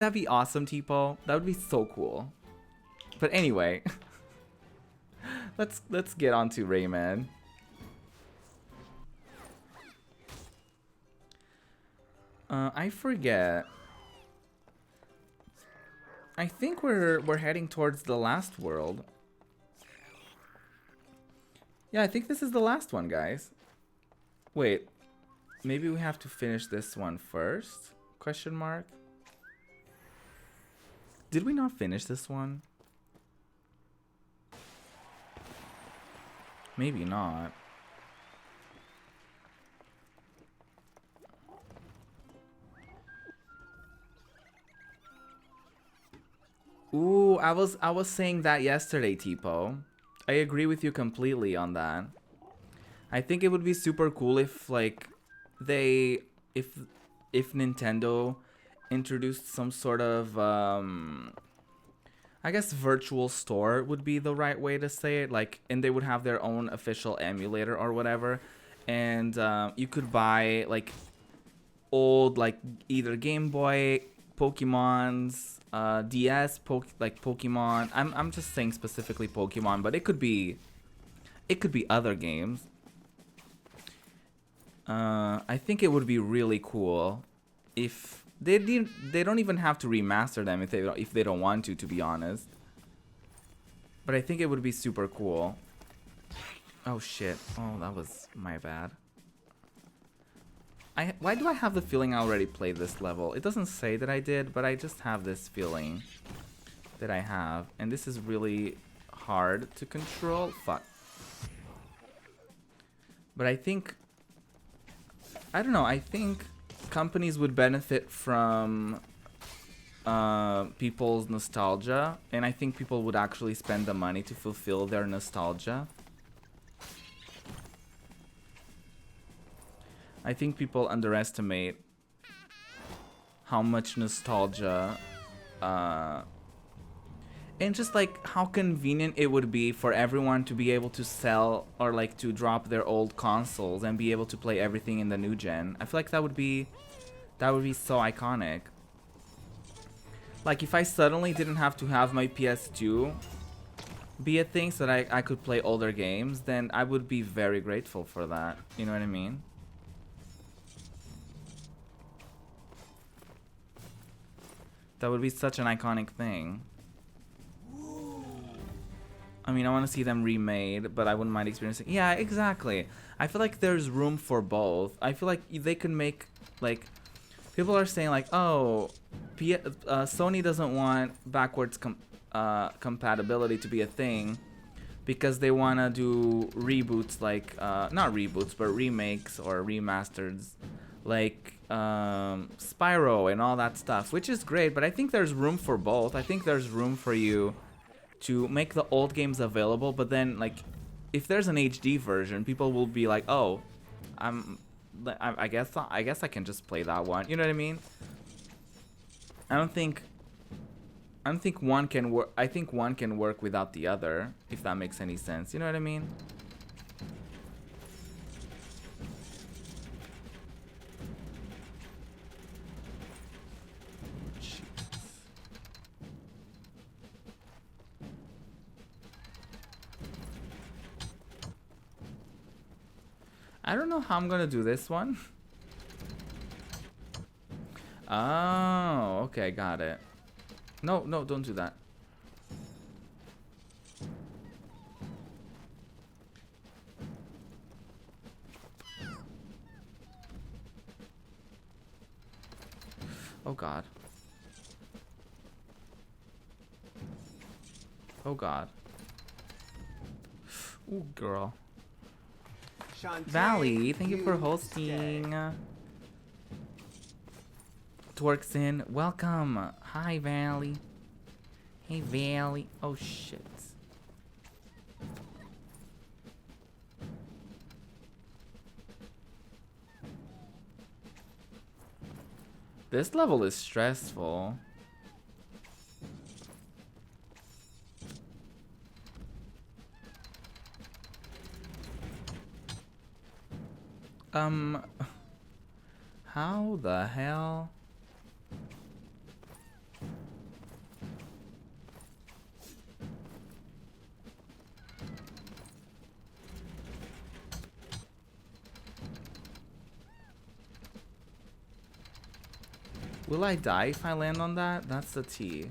That'd be awesome, Tipo. That would be so cool. But anyway, let's get on to Rayman. I forget. I think we're heading towards the last world. Yeah, I think this is the last one, guys. Wait, maybe we have to finish this one first? Question mark. Did we not finish this one? Maybe not. Ooh, I was saying that yesterday, Tipo. I agree with you completely on that. I think it would be super cool if like if Nintendo introduced some sort of I guess virtual store would be the right way to say it, like, and they would have their own official emulator or whatever, and you could buy like old like either Game Boy Pokemons, DS like Pokemon. I'm just saying specifically Pokemon, but it could be other games. I think it would be really cool if they don't even have to remaster them if they don't want to be honest. But I think it would be super cool. Oh shit. Oh, that was my bad. Why do I have the feeling I already played this level? It doesn't say that I did, but I just have this feeling that I have. And this is really hard to control. Fuck. But I think... I don't know, I think companies would benefit from people's nostalgia. And I think people would actually spend the money to fulfill their nostalgia. I think people underestimate how much nostalgia and just like how convenient it would be for everyone to be able to sell or like to drop their old consoles and be able to play everything in the new gen. I feel like that would be so iconic. Like if I suddenly didn't have to have my PS2 be a thing so that I could play older games, then I would be very grateful for that. You know what I mean? That would be such an iconic thing. I mean, I want to see them remade, but I wouldn't mind experiencing... Yeah, exactly. I feel like there's room for both. I feel like they could make, like... People are saying, like, oh, Sony doesn't want backwards compatibility to be a thing because they want to do reboots, like... not reboots, but remakes or remasters. Like Spyro and all that stuff, which is great, but I think there's room for both. I think there's room for you to make the old games available, but then like if there's an HD version, people will be like, oh, I guess I can just play that one. You know what I mean? I don't think one can work. I think one can work without the other, if that makes any sense. You know what I mean? I don't know how I'm gonna do this one. Oh, okay, got it. No, no, don't do that. Oh god. Oh god. Ooh, girl. Valley, thank you for hosting. Twerks in. Welcome. Hi, Valley. Hey, Valley. Oh, shit. This level is stressful. How the hell? Will I die if I land on that? That's the T.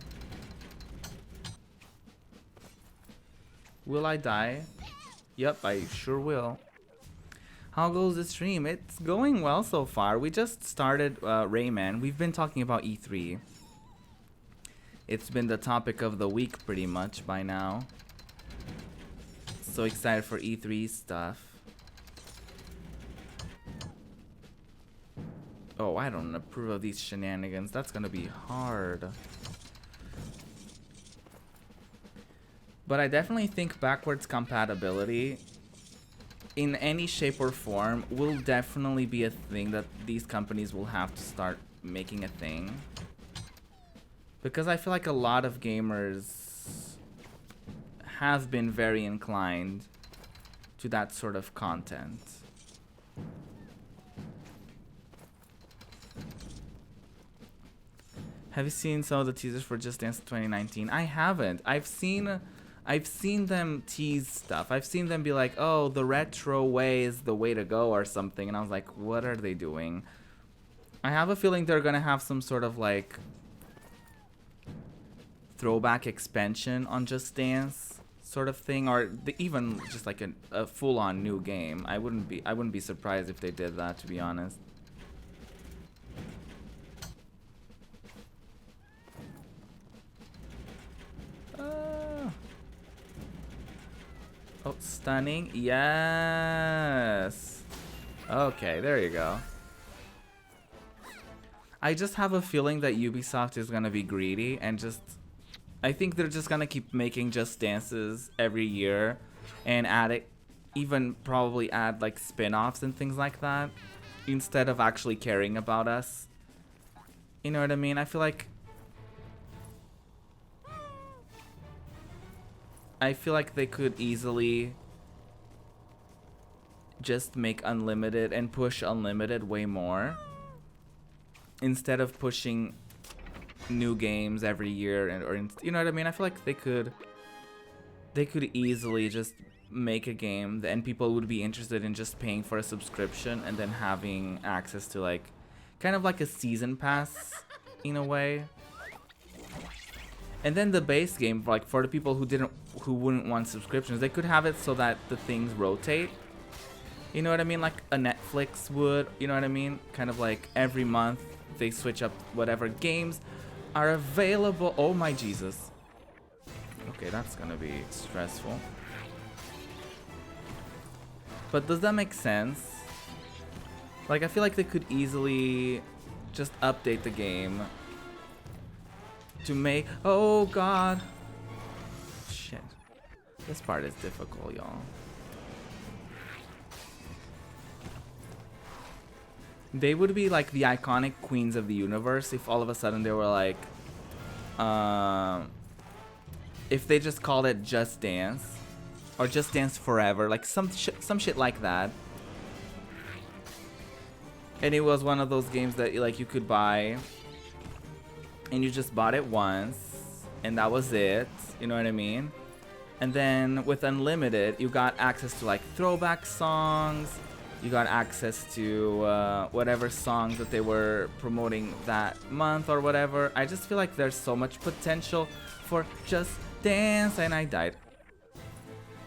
Will I die? Yep, I sure will. How goes the stream? It's going well so far. We just started Rayman. We've been talking about E3. It's been the topic of the week pretty much by now. So excited for E3 stuff. Oh, I don't approve of these shenanigans. That's gonna be hard. But I definitely think backwards compatibility in any shape or form will definitely be a thing that these companies will have to start making a thing. Because I feel like a lot of gamers have been very inclined to that sort of content. Have you seen some of the teasers for Just Dance 2019? I haven't. I've seen them tease stuff. I've seen them be like, oh, the retro way is the way to go or something. And I was like, what are they doing? I have a feeling they're going to have some sort of like throwback expansion on Just Dance sort of thing. Or even just like a full-on new game. I wouldn't be surprised if they did that, to be honest. Oh, stunning. Yes. Okay, there you go. I just have a feeling that Ubisoft is going to be greedy and just... I think they're just going to keep making Just Dances every year and add it, even probably add like spin-offs and things like that instead of actually caring about us. You know what I mean? I feel like they could easily just make Unlimited and push Unlimited way more instead of pushing new games every year, you know what I mean? I feel like they could easily just make a game and people would be interested in just paying for a subscription and then having access to like kind of like a season pass in a way. And then the base game, like for the people who wouldn't want subscriptions, they could have it so that the things rotate. You know what I mean? Like a Netflix would, you know what I mean? Kind of like every month they switch up whatever games are available. Oh my Jesus. Okay, that's gonna be stressful. But does that make sense? Like I feel like they could easily just update the game to make... Oh god. Shit. This part is difficult, y'all. They would be like the iconic queens of the universe if all of a sudden they were like... if they just called it Just Dance. Or Just Dance Forever. Like some shit like that. And it was one of those games that like you could buy... and you just bought it once, and that was it, you know what I mean? And then with Unlimited, you got access to like throwback songs, you got access to whatever songs that they were promoting that month or whatever. I just feel like there's so much potential for Just Dance, and I died.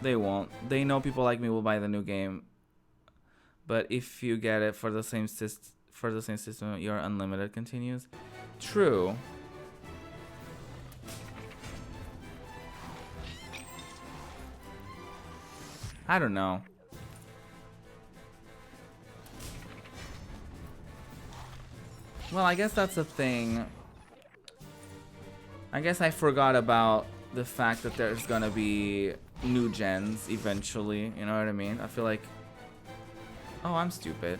They won't. They know people like me will buy the new game, but if you get it for the same system, your Unlimited continues. True. I don't know. Well, I guess that's a thing. I guess I forgot about the fact that there's gonna be new gens eventually. You know what I mean? I feel like... Oh, I'm stupid.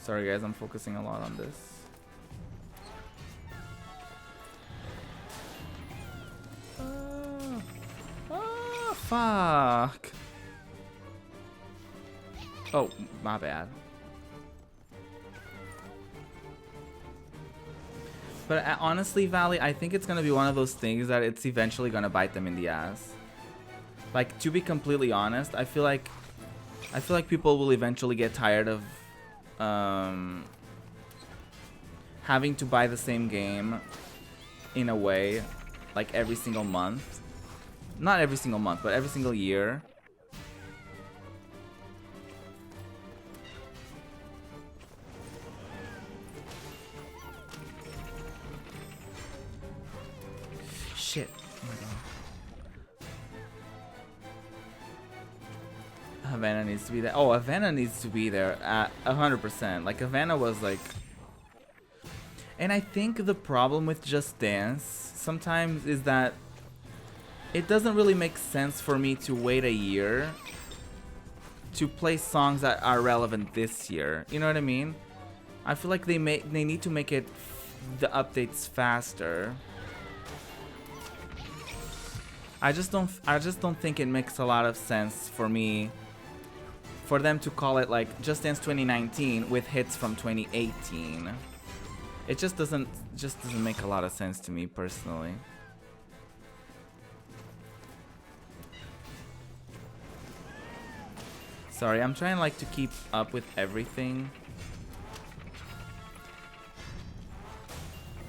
Sorry guys, I'm focusing a lot on this. Fuck. Oh, my bad. But honestly, Valley, I think it's gonna be one of those things that it's eventually gonna bite them in the ass. Like, to be completely honest, I feel like people will eventually get tired of having to buy the same game in a way, like every single month. Not every single month, but every single year. Shit. Oh my god. Havana needs to be there. Oh, Havana needs to be there at 100%. Like, Havana was like... And I think the problem with Just Dance sometimes is that it doesn't really make sense for me to wait a year to play songs that are relevant this year. You know what I mean? I feel like they need to make it the updates faster. I just don't think it makes a lot of sense for me for them to call it like Just Dance 2019 with hits from 2018. It just doesn't make a lot of sense to me personally. Sorry, I'm trying like to keep up with everything.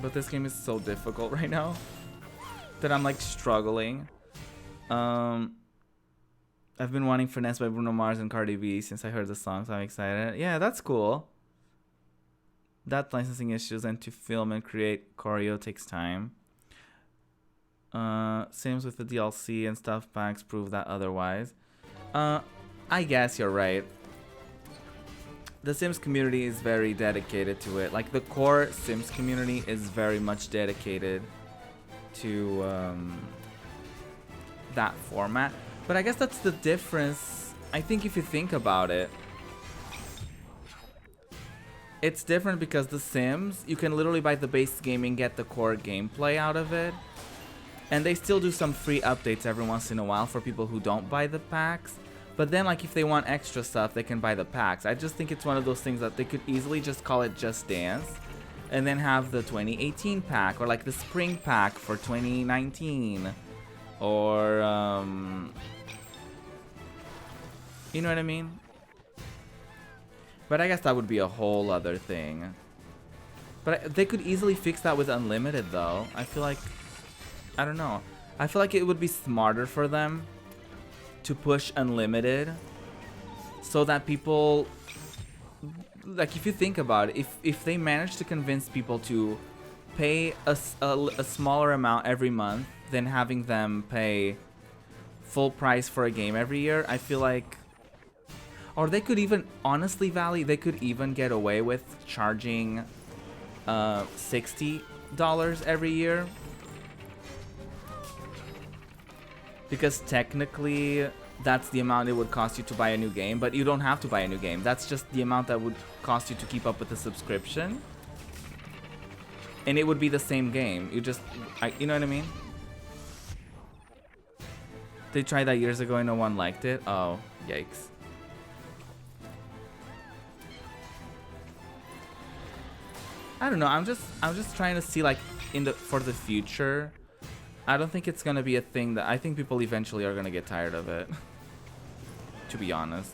But this game is so difficult right now that I'm like struggling. I've been wanting Finesse by Bruno Mars and Cardi B since I heard the song, so I'm excited. Yeah, that's cool. That licensing issues and to film and create choreo takes time. Sims with the DLC and stuff packs prove that otherwise. I guess you're right. The Sims community is very dedicated to it. Like, the core Sims community is very much dedicated to that format. But I guess that's the difference. I think if you think about it, it's different because The Sims, you can literally buy the base game and get the core gameplay out of it. And they still do some free updates every once in a while for people who don't buy the packs. But then, like, if they want extra stuff, they can buy the packs. I just think it's one of those things that they could easily just call it Just Dance and then have the 2018 pack or, like, the spring pack for 2019. Or, you know what I mean? But I guess that would be a whole other thing. But they could easily fix that with Unlimited, though. I feel like... I don't know. I feel like it would be smarter for them to push Unlimited so that people... Like, if you think about it, if they manage to convince people to pay a smaller amount every month than having them pay full price for a game every year, I feel like... Or they could even, honestly, Valley, they could even get away with charging $60 every year. Because technically, that's the amount it would cost you to buy a new game, but you don't have to buy a new game. That's just the amount that would cost you to keep up with the subscription. And it would be the same game. You just, you know what I mean? They tried that years ago and no one liked it. Oh, yikes. I don't know. I'm just trying to see, like, for the future. I don't think it's gonna be a thing that I think people eventually are gonna get tired of it. To be honest.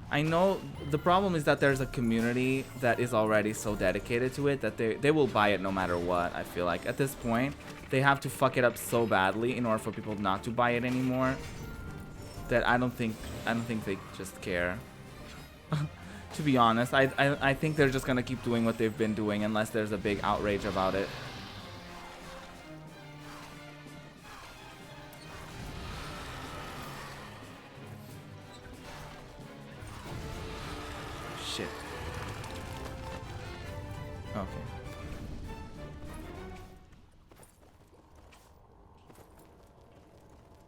I know the problem is that there's a community that is already so dedicated to it that they will buy it no matter what. I feel like at this point they have to fuck it up so badly in order for people not to buy it anymore. That I don't think they just care. To be honest, I think they're just gonna keep doing what they've been doing unless there's a big outrage about it. Shit. Okay.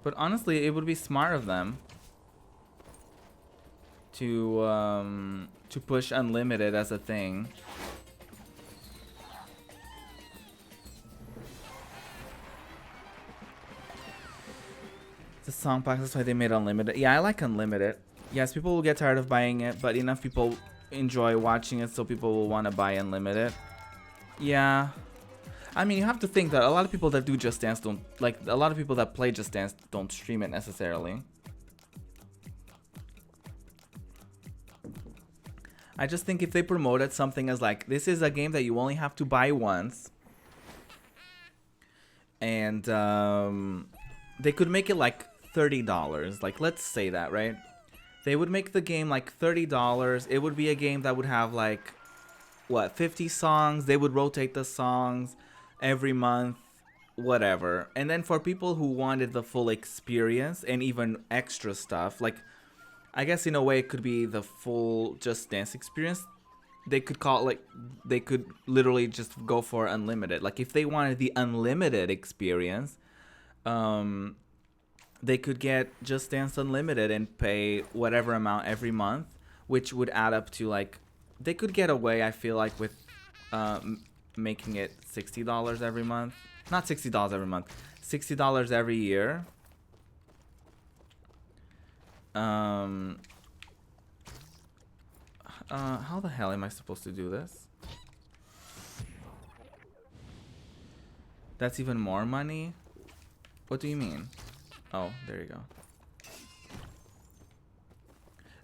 But honestly, it would be smart of them to push Unlimited as a thing. The song pack, that's why they made Unlimited. Yeah, I like Unlimited. Yes, people will get tired of buying it, but enough people enjoy watching it, so people will want to buy Unlimited. Yeah. I mean, you have to think that a lot of people that do Just Dance don't, like, a lot of people that play Just Dance don't stream it necessarily. I just think if they promoted something as like, this is a game that you only have to buy once, and they could make it like $30. Like, let's say that, right? They would make the game like $30. It would be a game that would have like, what, 50 songs? They would rotate the songs every month, whatever. And then for people who wanted the full experience and even extra stuff, like, I guess in a way it could be the full Just Dance experience. They could call it, like, they could literally just go for Unlimited. Like, if they wanted the Unlimited experience, they could get Just Dance Unlimited and pay whatever amount every month, which would add up to, like, they could get away, I feel like, with making it $60 every month. Not $60 every month, $60 every year. How the hell am I supposed to do this? That's even more money? What do you mean? Oh, there you go.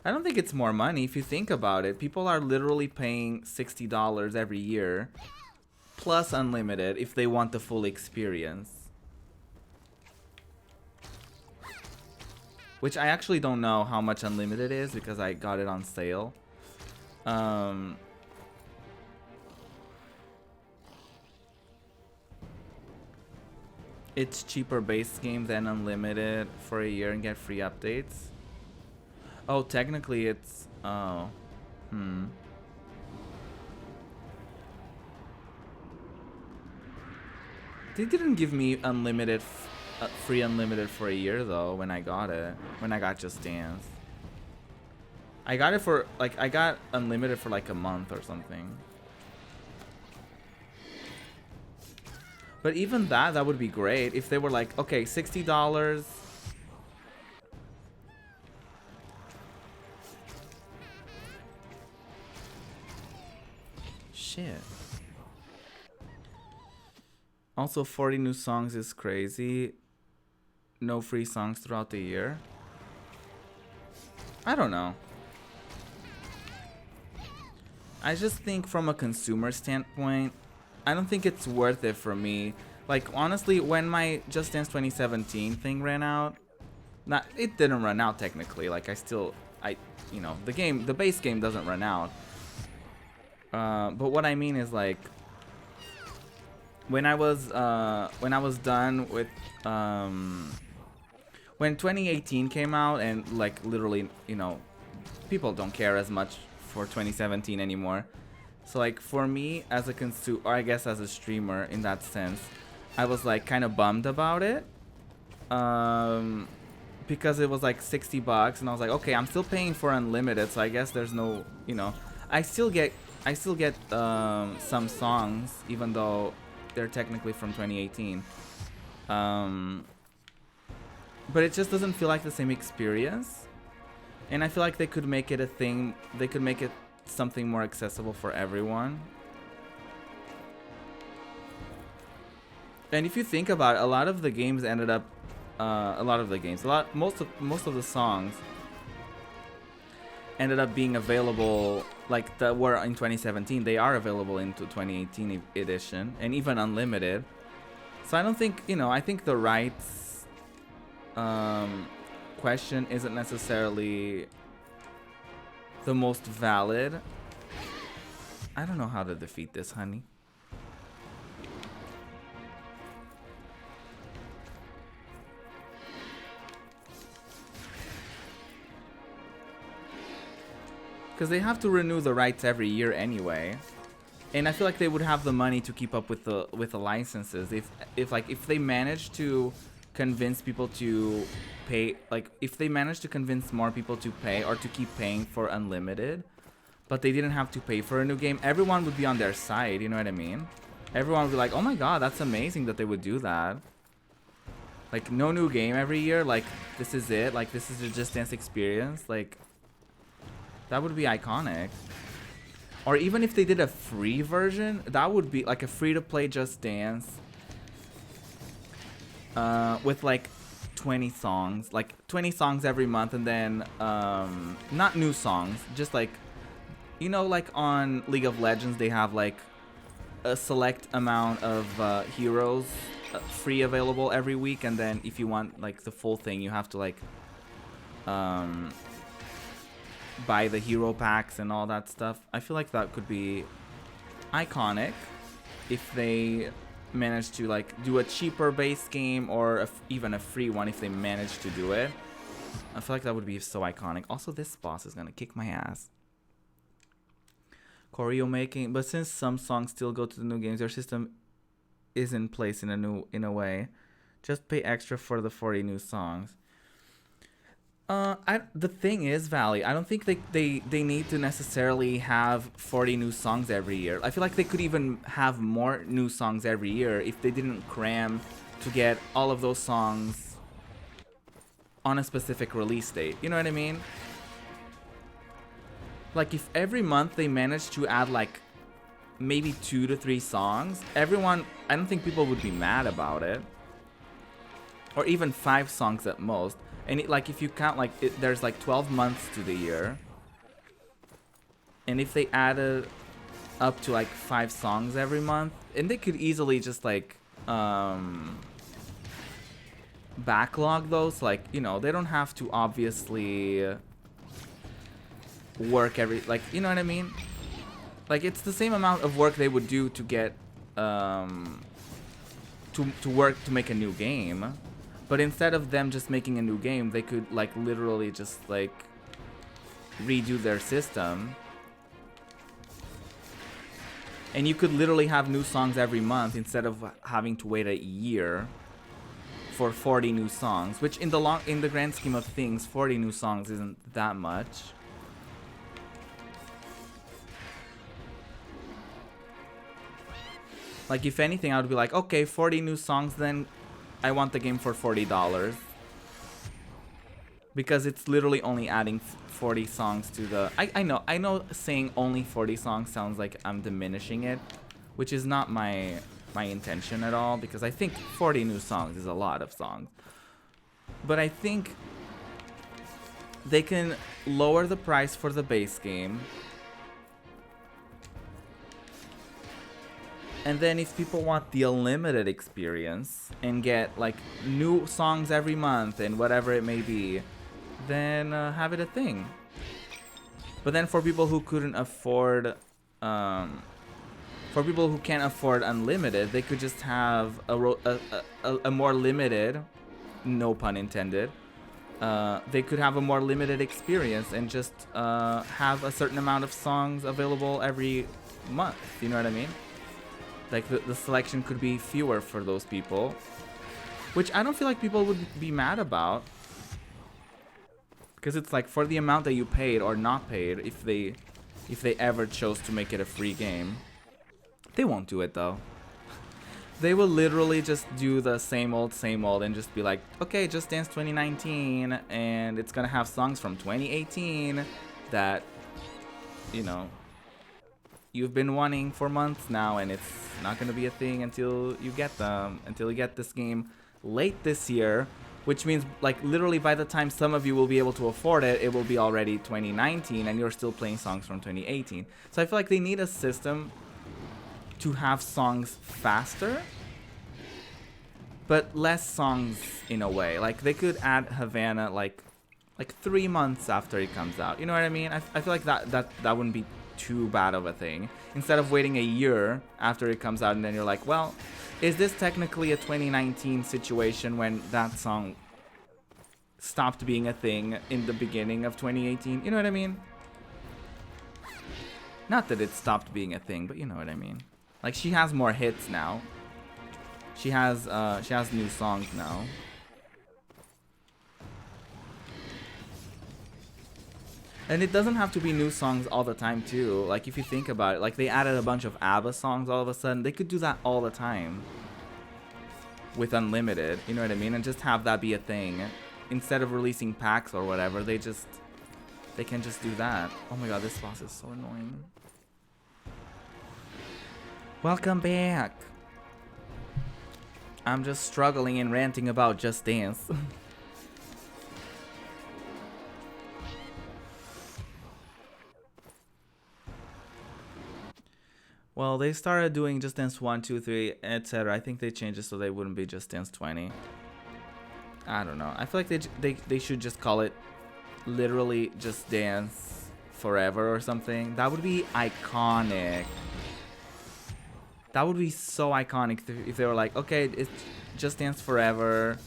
I don't think it's more money if you think about it. People are literally paying $60 every year plus Unlimited if they want the full experience. Which I actually don't know how much Unlimited is because I got it on sale. It's cheaper base game than Unlimited for a year and get free updates. Oh, technically it's... Oh. They didn't give me Unlimited... free Unlimited for a year though when I got it. When I got Just Dance. I got it for... Like, I got Unlimited for like a month or something. But even that would be great if they were like, okay, $60. Shit. Also, 40 new songs is crazy. No free songs throughout the year. I don't know. I just think from a consumer standpoint, I don't think it's worth it for me. Like, honestly, when my Just Dance 2017 thing ran out, it didn't run out technically. Like, you know, the base game doesn't run out. But what I mean is, like, when I was done with, when 2018 came out and, like, literally, you know, people don't care as much for 2017 anymore. So, like, for me as a consumer, or I guess as a streamer in that sense, I was like kind of bummed about it. Because it was like $60 and I was like, okay, I'm still paying for Unlimited, so I guess there's no, you know, I still get some songs even though they're technically from 2018. But it just doesn't feel like the same experience. And I feel like they could make it a thing, they could make it something more accessible for everyone. And if you think about it, a lot of the games ended up most of the songs ended up being available, like, that were in 2017, they are available into 2018 edition and even Unlimited. So I don't think, you know, I think the rights question isn't necessarily the most valid. I don't know how to defeat this, honey. Because they have to renew the rights every year anyway, and I feel like they would have the money to keep up with the licenses if they manage to convince people to pay, like if they manage to convince more people to pay or to keep paying for Unlimited, but they didn't have to pay for a new game, everyone would be on their side, you know what I mean? Everyone would be like, oh my god, that's amazing that they would do that. Like, no new game every year, like, this is it, like, this is the Just Dance experience, like, That would be iconic. Or even if they did a free version, that would be like a free-to-play Just Dance. With like 20 songs. Like 20 songs every month, and then not new songs. Just like, you know, like on League of Legends, they have like a select amount of heroes free available every week, and then if you want like the full thing, you have to like buy the hero packs and all that stuff. I feel like that could be iconic if they manage to like do a cheaper base game, or even a free one if they manage to do it. I feel like that would be so iconic. Also, this boss is gonna kick my ass. Choreo making, but since some songs still go to the new games, your system is in place in a way. Just pay extra for the 40 new songs. The thing is, Valley, I don't think they need to necessarily have 40 new songs every year. I feel like they could even have more new songs every year if they didn't cram to get all of those songs on a specific release date. You know what I mean? Like, if every month they managed to add like maybe 2 to 3 songs, I don't think people would be mad about it. Or even 5 songs at most. And like, if you count, like, there's like 12 months to the year. And if they added up to like 5 songs every month, and they could easily just like backlog those. Like, you know, they don't have to obviously work like, you know what I mean? Like, it's the same amount of work they would do to get to work to make a new game. But instead of them just making a new game, they could like literally just like redo their system. And you could literally have new songs every month instead of having to wait a year for 40 new songs, which in the grand scheme of things, 40 new songs isn't that much. Like, if anything, I would be like, okay, 40 new songs, then I want the game for $40. Because it's literally only adding 40 songs to the... I know saying only 40 songs sounds like I'm diminishing it, which is not my intention at all, because I think 40 new songs is a lot of songs. But I think they can lower the price for the base game. And then if people want the unlimited experience and get like new songs every month and whatever it may be, then have it a thing. But then for people who couldn't afford, for people who can't afford unlimited, they could just have a more limited, no pun intended, they could have a more limited experience and just have a certain amount of songs available every month. You know what I mean? Like, the selection could be fewer for those people, which I don't feel like people would be mad about, because it's like, for the amount that you paid or not paid, if they ever chose to make it a free game. They won't do it though. They will literally just do the same old and just be like, okay, Just Dance 2019, and it's gonna have songs from 2018 that, you know, you've been wanting for months now, and it's not going to be a thing until you get them, until you get this game late this year, which means like literally by the time some of you will be able to afford it, it will be already 2019 and you're still playing songs from 2018. So I feel like they need a system to have songs faster, but less songs in a way. Like, they could add Havana like 3 months after it comes out. You know what I mean? I feel like that wouldn't be too bad of a thing, instead of waiting a year after it comes out and then you're like, well, is this technically a 2019 situation when that song stopped being a thing in the beginning of 2018? You know what I mean? Not that it stopped being a thing, but you know what I mean. Like, she has more hits now. She has new songs now. And it doesn't have to be new songs all the time too. Like, if you think about it, like, they added a bunch of ABBA songs all of a sudden. They could do that all the time with unlimited, you know what I mean? And just have that be a thing. Instead of releasing packs or whatever, they just They can just do that. Oh my god, this boss is so annoying. Welcome back. I'm just struggling and ranting about Just Dance. Well, they started doing Just Dance 1, 2, 3, etc. I think they changed it so they wouldn't be Just Dance 20. I don't know. I feel like they should just call it literally Just Dance Forever or something. That would be iconic. That would be so iconic if they were like, okay, it's Just Dance Forever.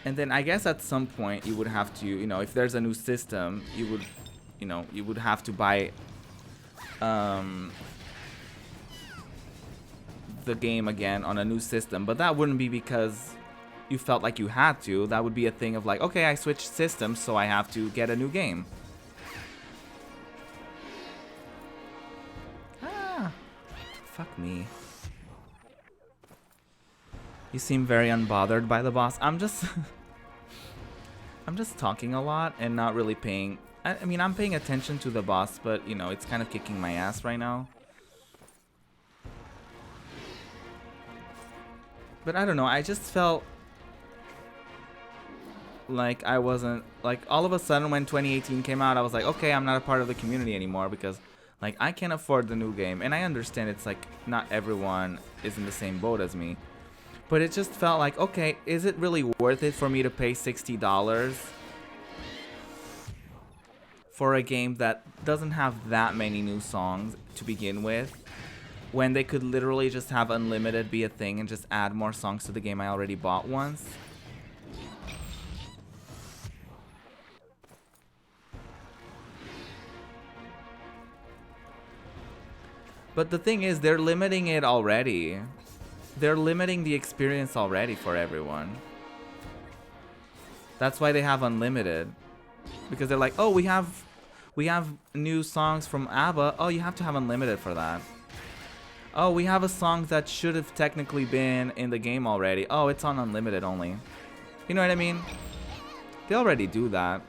And then I guess at some point you would have to, you know, if there's a new system, you would, you know, you would have to buy the game again on a new system. But that wouldn't be because you felt like you had to. That would be a thing of like, okay, I switched systems, so I have to get a new game. Fuck me. You seem very unbothered by the boss. I'm just I'm just talking a lot and not really paying. I mean, I'm paying attention to the boss, but you know, it's kind of kicking my ass right now. But I don't know, I just felt like I wasn't, like, all of a sudden when 2018 came out, I was like, okay, I'm not a part of the community anymore because like I can't afford the new game. And I understand it's like not everyone is in the same boat as me. But it just felt like, okay, is it really worth it for me to pay $60 for a game that doesn't have that many new songs to begin with, when they could literally just have unlimited be a thing and just add more songs to the game I already bought once? But the thing is, they're limiting it already. They're limiting the experience already for everyone. That's why they have unlimited. Because they're like, oh, we have new songs from ABBA. Oh, you have to have unlimited for that. Oh, we have a song that should have technically been in the game already. Oh, it's on unlimited only. You know what I mean? They already do that.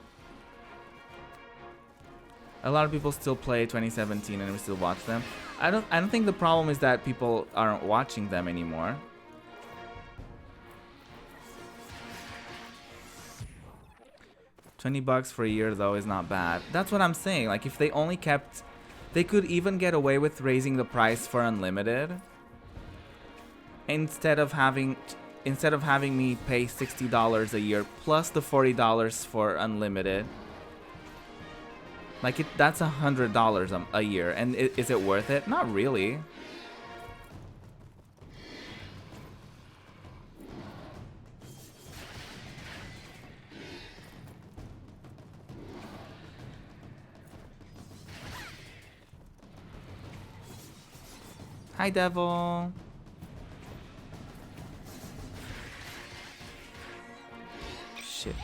A lot of people still play 2017 and we still watch them. I don't think the problem is that people aren't watching them anymore. $20 for a year though is not bad. That's what I'm saying. Like if they only kept, they could even get away with raising the price for unlimited instead of having me pay $60 a year plus the $40 for unlimited. Like that's $100 a year, and is it worth it? Not really. Hi, devil. Shit.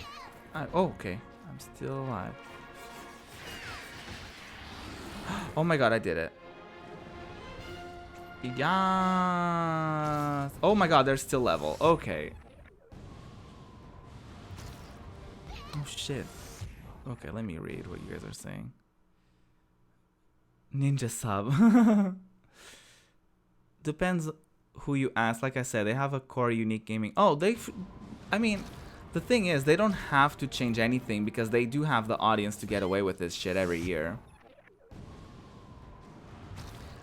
Oh, okay. I'm still alive. Oh my god, I did it. Yes. Oh my god, there's still level. Okay. Oh shit. Okay, let me read what you guys are saying. Ninja sub. Depends who you ask. Like I said, they have a core unique gaming. Oh, I mean, the thing is, they don't have to change anything because they do have the audience to get away with this shit every year.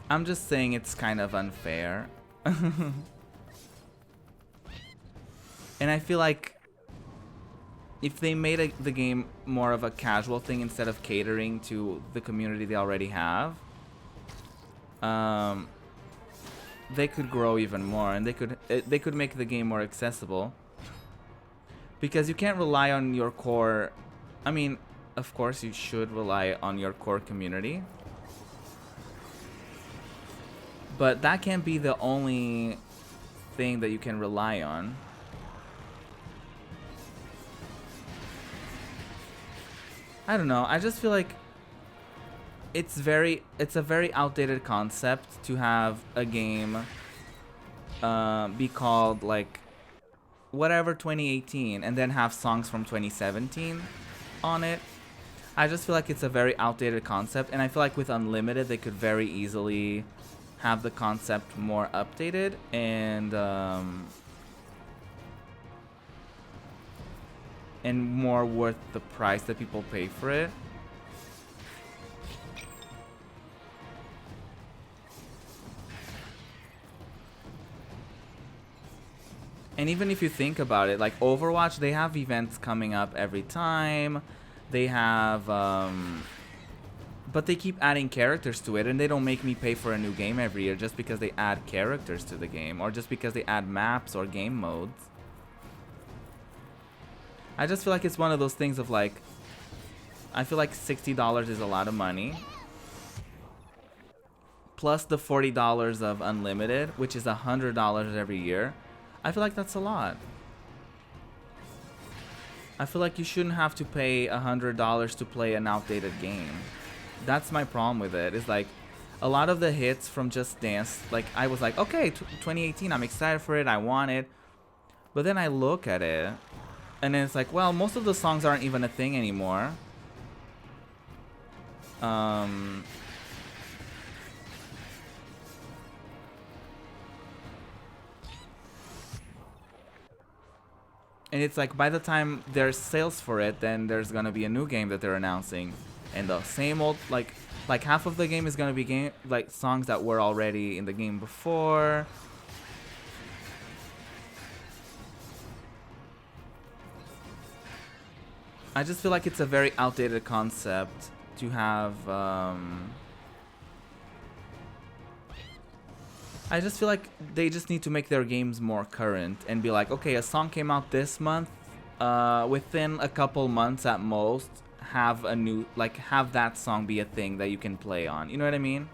I'm just saying it's kind of unfair. And I feel like if they made the game more of a casual thing instead of catering to the community they already have, they could grow even more, and they could make the game more accessible. Because you can't rely on your core. I mean, of course you should rely on your core community, but that can't be the only thing that you can rely on. I don't know. I just feel like it's a very outdated concept to have a game be called like whatever 2018 and then have songs from 2017 on it. I just feel like it's a very outdated concept, and I feel like with Unlimited they could very easily have the concept more updated and more worth the price that people pay for it. And even if you think about it, like Overwatch, they have events coming up every time. They have, but they keep adding characters to it, and they don't make me pay for a new game every year just because they add characters to the game, or just because they add maps or game modes. I just feel like it's one of those things of like, I feel like $60 is a lot of money. Plus the $40 of Unlimited, which is $100 every year. I feel like that's a lot. I feel like you shouldn't have to pay $100 to play an outdated game. That's my problem with it. It's like a lot of the hits from Just Dance, like I was like, okay, 2018, I'm excited for it, I want it. But then I look at it, and then it's like, well, most of the songs aren't even a thing anymore. And it's like by the time there's sales for it, then there's gonna be a new game that they're announcing, and the same old like half of the game is gonna be songs that were already in the game before. I just feel like it's a very outdated concept to have. I just feel like they just need to make their games more current and be like, okay, a song came out this month. Within a couple months at most, have a new, like, have that song be a thing that you can play on. You know what I mean?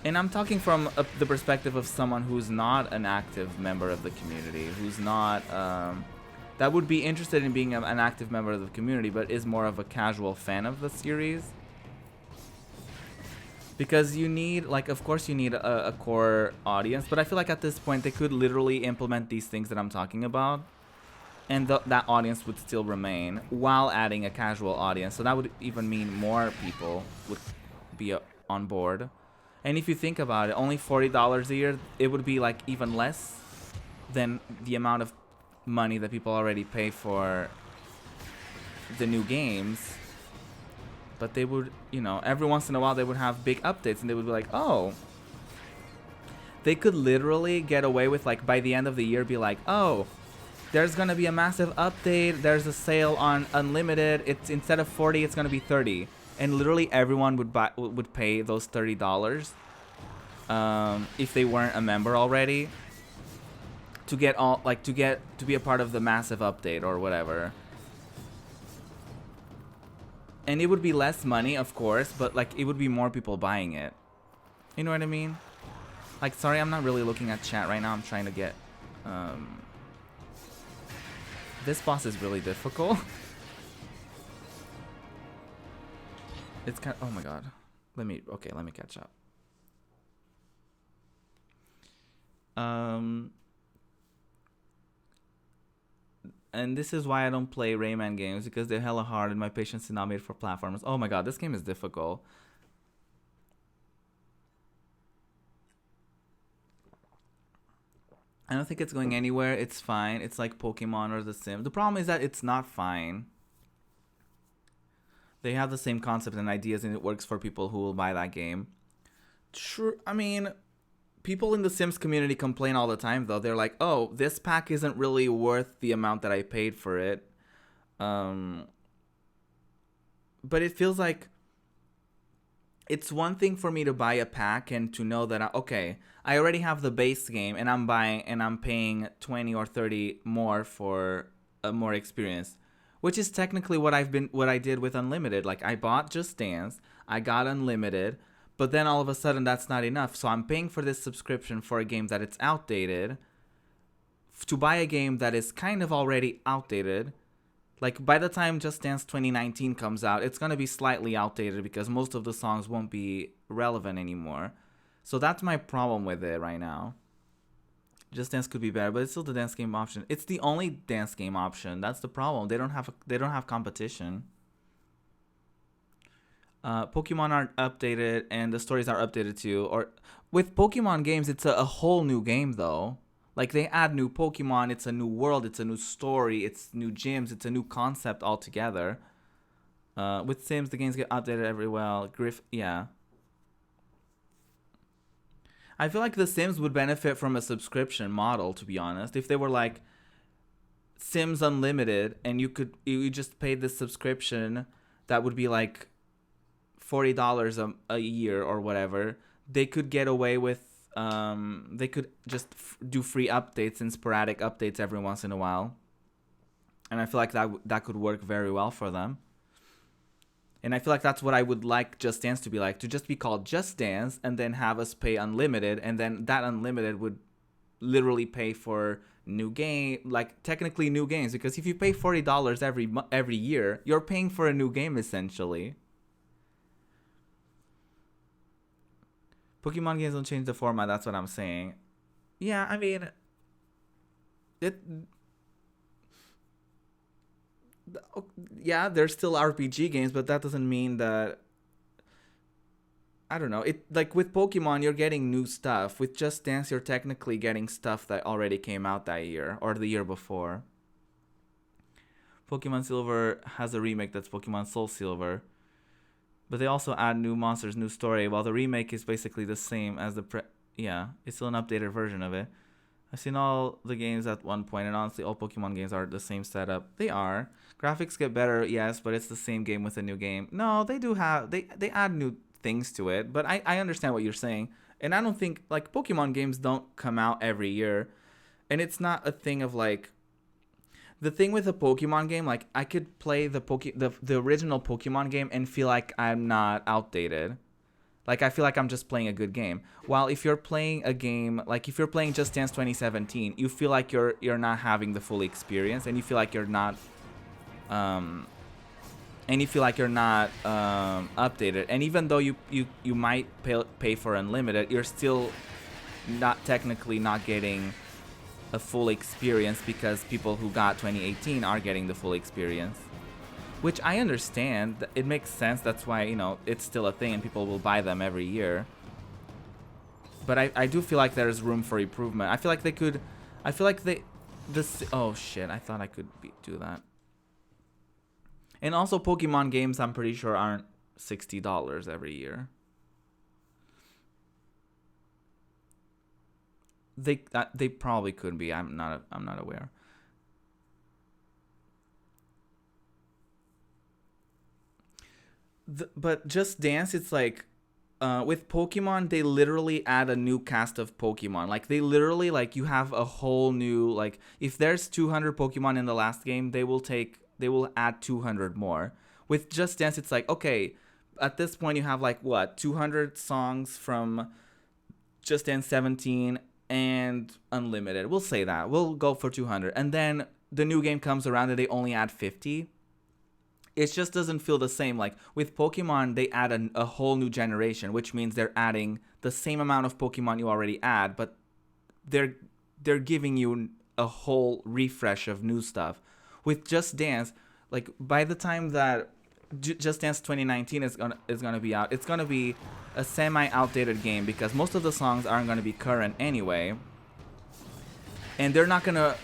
And I'm talking from the perspective of someone who's not an active member of the community, who's not, that would be interested in being an active member of the community, but is more of a casual fan of the series. Because you need, like, of course you need a core audience, but I feel like at this point they could literally implement these things that I'm talking about, and that audience would still remain while adding a casual audience. So that would even mean more people would be on board. And if you think about it, only $40 a year, it would be like even less than the amount of money that people already pay for the new games. But they would, you know, every once in a while they would have big updates, and they would be like, oh, they could literally get away with, like, by the end of the year be like, oh, there's gonna be a massive update, there's a sale on Unlimited, it's instead of 40 it's gonna be 30, and literally everyone would pay those $30 if they weren't a member already to get all, like, to be a part of the massive update or whatever. And it would be less money, of course, but, like, it would be more people buying it. You know what I mean? Like, sorry, I'm not really looking at chat right now. I'm trying to get... This boss is really difficult. It's kind of... Oh, my God. Let me catch up. And this is why I don't play Rayman games, because they're hella hard and my patience is not made for platformers. Oh my god, this game is difficult. I don't think it's going anywhere. It's fine. It's like Pokemon or The Sims. The problem is that it's not fine. They have the same concept and ideas, and it works for people who will buy that game. True. I mean... People in the Sims community complain all the time, though. They're like, oh, this pack isn't really worth the amount that I paid for it. But it feels like it's one thing for me to buy a pack and to know that, I already have the base game and I'm paying 20 or 30 more for a more experience, which is technically what I did with Unlimited. Like, I bought Just Dance, I got Unlimited, but then all of a sudden that's not enough. So I'm paying for this subscription for a game that it's outdated to buy a game that is kind of already outdated. Like, by the time Just Dance 2019 comes out, it's going to be slightly outdated because most of the songs won't be relevant anymore. So that's my problem with it right now. Just Dance could be better, but it's still the dance game option. It's the only dance game option. That's the problem. They don't have competition. Pokemon aren't updated, and the stories are updated too. Or with Pokemon games, it's a whole new game though. Like they add new Pokemon, it's a new world, it's a new story, it's new gyms, it's a new concept altogether. With Sims, the games get updated every well. Yeah. I feel like The Sims would benefit from a subscription model, to be honest. If they were like Sims Unlimited and you just paid this subscription that would be like $40 a year or whatever, they could get away with they could just do free updates and sporadic updates every once in a while. And I feel like that could work very well for them. And I feel like that's what I would like Just Dance to be like, to just be called Just Dance and then have us pay unlimited, and then that unlimited would literally pay for new game, like technically new games, because if you pay $40 every year, you're paying for a new game essentially. Pokemon games don't change the format, that's what I'm saying. Yeah, I mean, yeah, there's still RPG games, but that doesn't mean that, I don't know. It like with Pokemon, you're getting new stuff. With Just Dance, you're technically getting stuff that already came out that year or the year before. Pokemon Silver has a remake that's Pokemon Soul Silver, but they also add new monsters, new story, while the remake is basically the same as yeah, it's still an updated version of it. I've seen all the games at one point, and honestly, all Pokemon games are the same setup. They are. Graphics get better, yes, but it's the same game with a new game. No, they do have... They add new things to it, but I understand what you're saying. And I don't think... Like, Pokemon games don't come out every year. And it's not a thing of, like... The thing with a Pokemon game, like, I could play the original Pokemon game and feel like I'm not outdated. Like, I feel like I'm just playing a good game. While if you're playing a game, like if you're playing Just Dance 2017, you feel like you're not having the full experience, and you feel like you're not, updated. And even though you might pay for unlimited, you're still not technically not getting a full experience, because people who got 2018 are getting the full experience. Which I understand. It makes sense. That's why, you know, it's still a thing and people will buy them every year. But I do feel like there's room for improvement. I feel like they could... I feel like oh, shit. I thought I could do that. And also, Pokemon games, I'm pretty sure, aren't $60 every year. They probably could be. I'm not aware. But Just Dance, it's like, with Pokemon, they literally add a new cast of Pokemon. Like, they literally, like, you have a whole new, like, if there's 200 Pokemon in the last game, they will add 200 more. With Just Dance, it's like, okay, at this point, you have, like, what, 200 songs from Just Dance 17 and Unlimited. We'll say that. We'll go for 200. And then the new game comes around and they only add 50. It just doesn't feel the same. Like, with Pokemon, they add a whole new generation, which means they're adding the same amount of Pokemon you already add, but they're giving you a whole refresh of new stuff. With Just Dance, like, by the time that Just Dance 2019 is gonna be out, it's gonna be a semi-outdated game, because most of the songs aren't gonna be current anyway, and they're not gonna...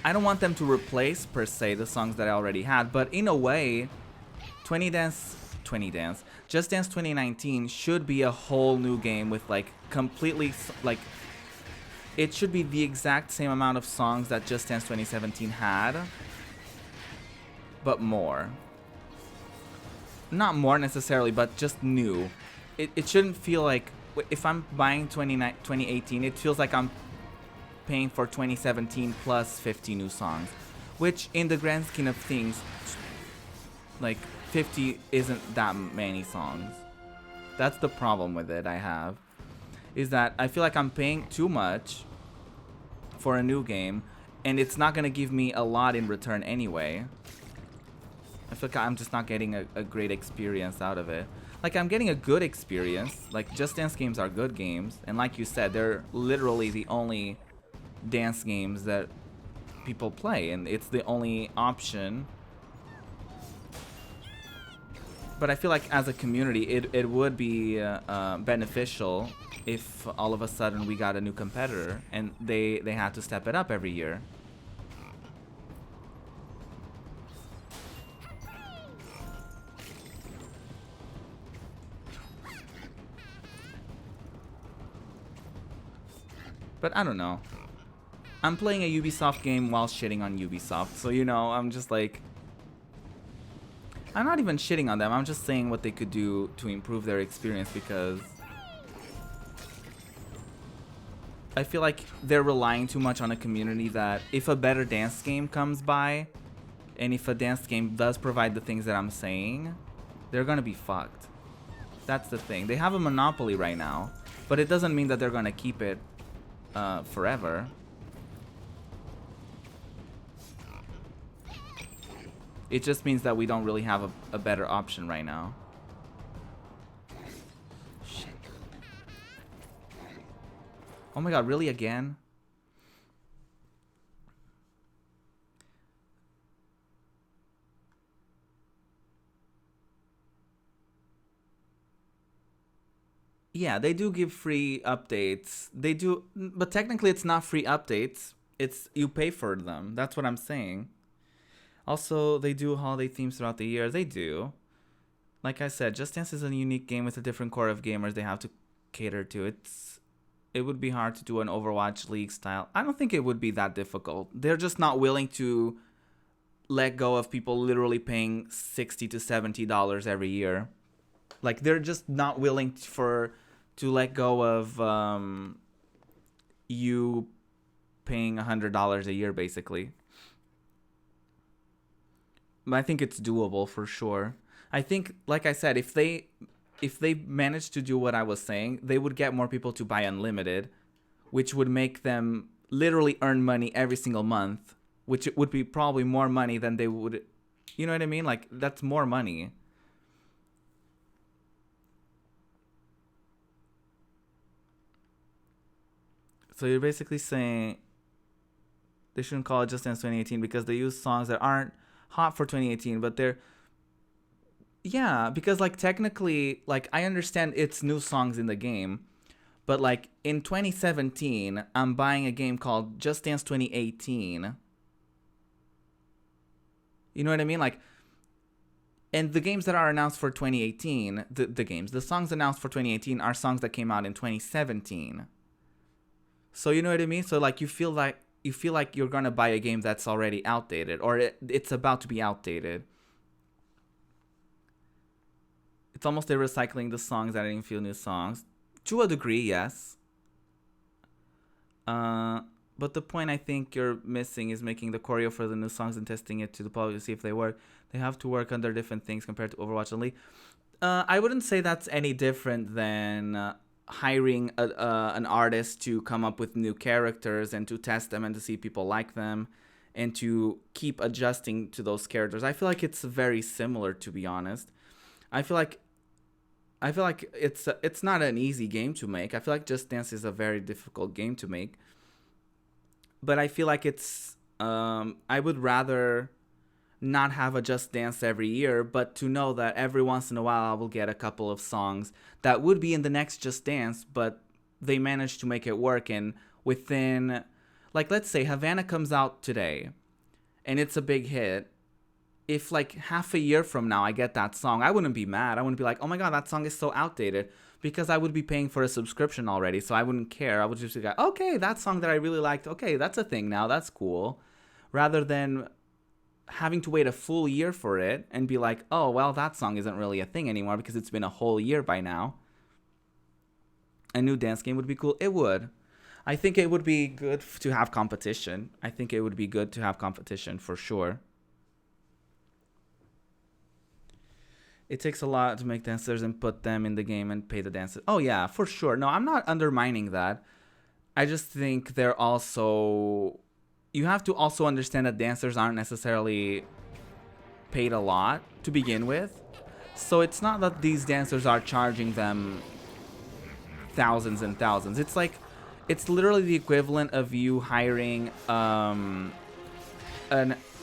I don't want them to replace, per se, the songs that I already had, but in a way... Just Dance 2019 should be a whole new game with, like, completely, like, it should be the exact same amount of songs that Just Dance 2017 had, but more. Not more necessarily, but just new. It shouldn't feel like, if I'm buying 2018, it feels like I'm paying for 2017 plus 50 new songs, which in the grand scheme of things, like, 50 isn't that many songs. That's the problem with it I have, is that I feel like I'm paying too much for a new game, and it's not gonna give me a lot in return anyway. I feel like I'm just not getting a great experience out of it. like I'm getting a good experience. Like Just Dance games are good games, and like you said, they're literally the only dance games that people play, and it's the only option. But I feel like as a community, it would be beneficial if all of a sudden we got a new competitor and they had to step it up every year. But I don't know. I'm playing a Ubisoft game while shitting on Ubisoft, so you know, I'm just like, I'm not even shitting on them, I'm just saying what they could do to improve their experience, because I feel like they're relying too much on a community that if a better dance game comes by, and if a dance game does provide the things that I'm saying, they're gonna be fucked. That's the thing. They have a monopoly right now, but it doesn't mean that they're gonna keep it forever. It just means that we don't really have a better option right now. Shit. Oh my god, really again? Yeah, they do give free updates. They do, but technically it's not free updates. It's you pay for them. That's what I'm saying. Also, they do holiday themes throughout the year. They do. Like I said, Just Dance is a unique game with a different core of gamers they have to cater to. It would be hard to do an Overwatch League style. I don't think it would be that difficult. They're just not willing to let go of people literally paying $60 to $70 every year. Like they're just not willing to let go of you paying $100 a year basically. But I think it's doable for sure. I think, like I said, if they managed to do what I was saying, they would get more people to buy Unlimited, which would make them literally earn money every single month, which would be probably more money than they would, you know what I mean? Like, that's more money. So you're basically saying they shouldn't call it Just Dance 2018 because they use songs that aren't hot for 2018, but they're, yeah, because like technically, like I understand it's new songs in the game, but like in 2017 I'm buying a game called Just Dance 2018. You know what I mean? Like, and the games that are announced for 2018, the songs announced for 2018 are songs that came out in 2017. So you know what I mean? So like you feel like you're gonna buy a game that's already outdated, or it's about to be outdated. It's almost they're recycling the songs, adding a few new songs. To a degree, yes. But the point I think you're missing is making the choreo for the new songs and testing it to the public to see if they work. They have to work under different things compared to Overwatch and League. I wouldn't say that's any different than hiring an artist to come up with new characters and to test them and to see if people like them and to keep adjusting to those characters. I feel like it's very similar, to be honest. I feel like it's not an easy game to make. I feel like Just Dance is a very difficult game to make. But I feel like it's I would rather not have a Just Dance every year, but to know that every once in a while I will get a couple of songs that would be in the next Just Dance, but they managed to make it work. And within, like, let's say Havana comes out today and it's a big hit. If like half a year from now I get that song, I wouldn't be mad. I wouldn't be like, oh my god, that song is so outdated, because I would be paying for a subscription already, so I wouldn't care. I would just be like, okay, that song that I really liked, okay, that's a thing now, that's cool. Rather than having to wait a full year for it and be like, oh, well, that song isn't really a thing anymore because it's been a whole year by now. A new dance game would be cool. It would. I think it would be good to have competition. I think it would be good to have competition for sure. It takes a lot to make dancers and put them in the game and pay the dancers. Oh, yeah, for sure. No, I'm not undermining that. I just think they're also... You have to also understand that dancers aren't necessarily paid a lot to begin with. So it's not that these dancers are charging them thousands and thousands. It's like, it's literally the equivalent of you hiring an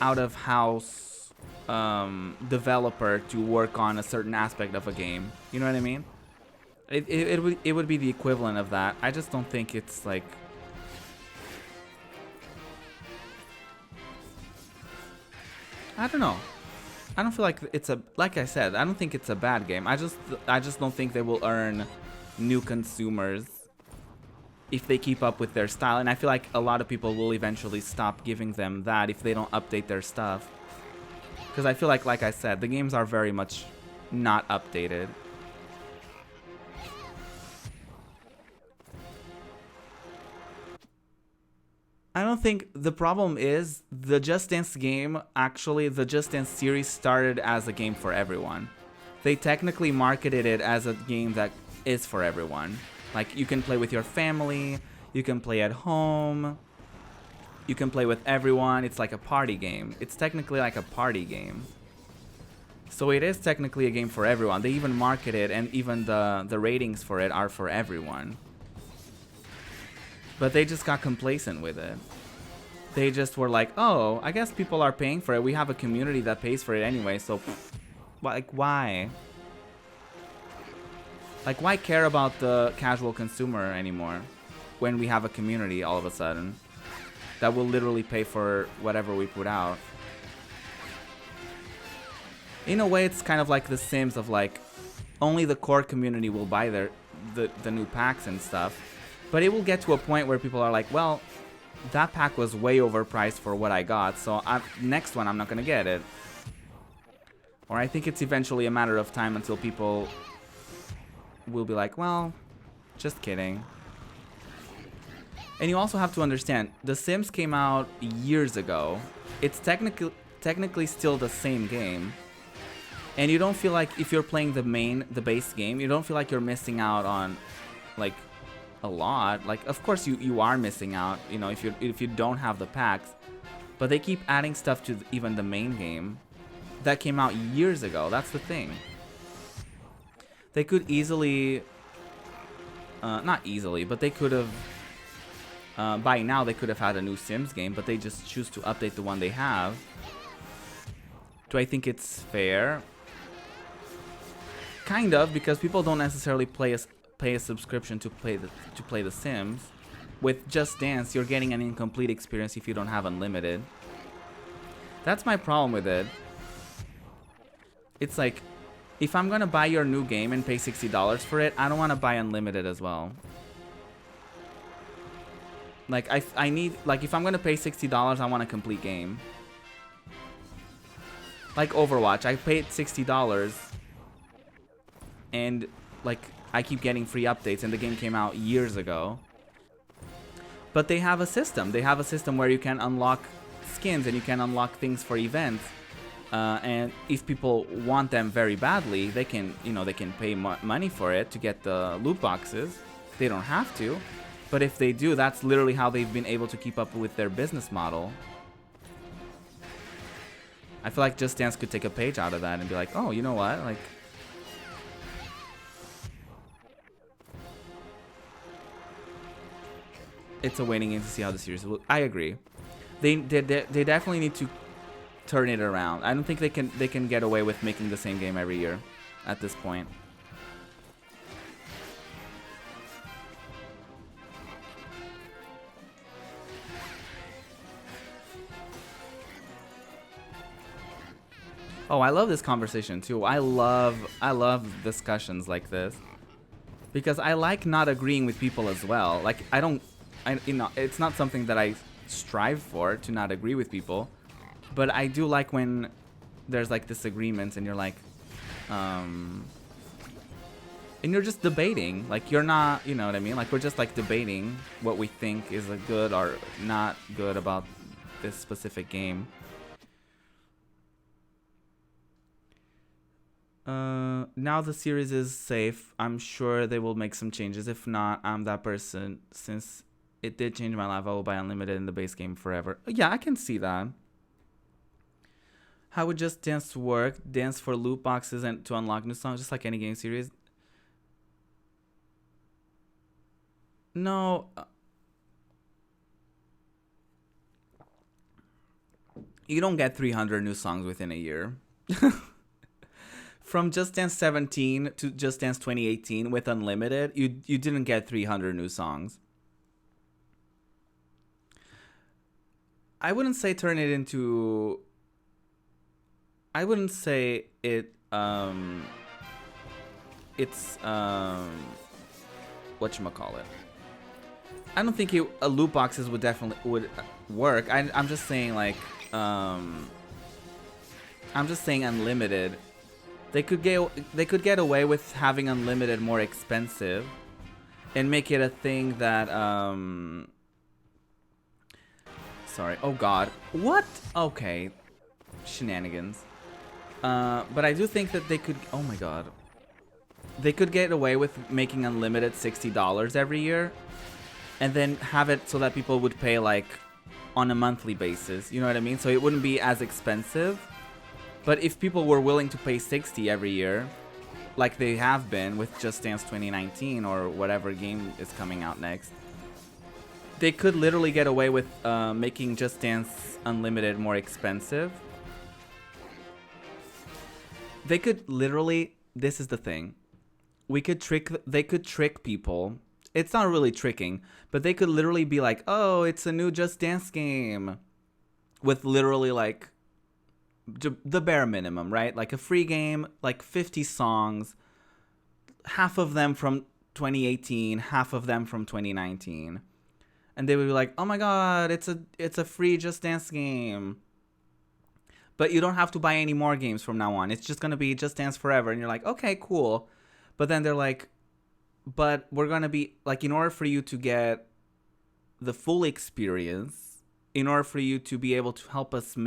out-of-house developer to work on a certain aspect of a game. You know what I mean? It would be the equivalent of that. I just don't think it's like... I don't know. I don't feel like it's a... Like I said, I don't think it's a bad game. I just don't think they will earn new consumers if they keep up with their style. And I feel like a lot of people will eventually stop giving them that if they don't update their stuff. Because I feel like I said, the games are very much not updated. I don't think the problem is the Just Dance game, actually, the Just Dance series started as a game for everyone. They technically marketed it as a game that is for everyone. Like, you can play with your family, you can play at home, you can play with everyone. It's like a party game. It's technically like a party game. So it is technically a game for everyone. They even market it, and even the ratings for it are for everyone. But they just got complacent with it. They just were like, oh, I guess people are paying for it. We have a community that pays for it anyway, so... Like, why? Like, why care about the casual consumer anymore when we have a community all of a sudden that will literally pay for whatever we put out? In a way, it's kind of like The Sims of like, only the core community will buy the new packs and stuff. But it will get to a point where people are like, well, that pack was way overpriced for what I got, so next one I'm not going to get it. Or I think it's eventually a matter of time until people will be like, well, just kidding. And you also have to understand, The Sims came out years ago. It's technically still the same game. And you don't feel like, if you're playing the base game, you don't feel like you're missing out on, like, a lot. Like, of course you are missing out, you know, if you don't have the packs. But they keep adding stuff to even the main game that came out years ago. That's the thing. They could easily, not easily, but they could have, by now they could have had a new Sims game, but they just choose to update the one they have. Do I think it's fair? Kind of, because people don't necessarily pay a subscription to play the Sims. With Just Dance, you're getting an incomplete experience if you don't have unlimited. That's my problem with it. It's like, if I'm gonna buy your new game and pay $60 for it, I don't want to buy unlimited as well. Like, I need, like, if I'm gonna pay $60, I want a complete game. Like Overwatch, I paid $60 and like I keep getting free updates, and the game came out years ago. But they have a system. They have a system where you can unlock skins and you can unlock things for events. And if people want them very badly, they can, you know, they can pay money for it to get the loot boxes. They don't have to. But if they do, that's literally how they've been able to keep up with their business model. I feel like Just Dance could take a page out of that and be like, oh, you know what? Like, it's a waiting game to see how the series will. I agree. They definitely need to turn it around. I don't think they can get away with making the same game every year at this point. Oh, I love this conversation too. I love discussions like this, because I like not agreeing with people as well. Like, you know, it's not something that I strive for, to not agree with people, but I do like when there's like disagreements and you're like, and you're just debating. Like, you're not, you know what I mean? Like, we're just like debating what we think is a good or not good about this specific game. Now the series is safe. I'm sure they will make some changes. If not, I'm that person. Since it did change my life, I will buy unlimited in the base game forever. Yeah, I can see that. How would Just Dance work? Dance for loot boxes and to unlock new songs, just like any game series. No. You don't get 300 new songs within a year. From Just Dance 17 to Just Dance 2018 with Unlimited, you didn't get 300 new songs. I wouldn't say turn it into... I wouldn't say it... it's... whatchamacallit. I don't think loot boxes would definitely work. I'm just saying, like... I'm just saying Unlimited. They could get away with having Unlimited more expensive and make it a thing that sorry. Oh god. What? Okay. Shenanigans. But I do think that they could, oh my god. They could get away with making Unlimited $60 every year and then have it so that people would pay like on a monthly basis. You know what I mean? So it wouldn't be as expensive. But if people were willing to pay $60 every year, like they have been with Just Dance 2019 or whatever game is coming out next, they could literally get away with making Just Dance Unlimited more expensive. They could literally, this is the thing, they could trick people. It's not really tricking, but they could literally be like, oh, it's a new Just Dance game with literally like the bare minimum, right? Like a free game, like 50 songs, half of them from 2018, half of them from 2019. And they would be like, oh my god, it's a free Just Dance game. But you don't have to buy any more games from now on. It's just going to be Just Dance forever. And you're like, okay, cool. But then they're like, but we're going to be, like, in order for you to get the full experience, in order for you to be able to help us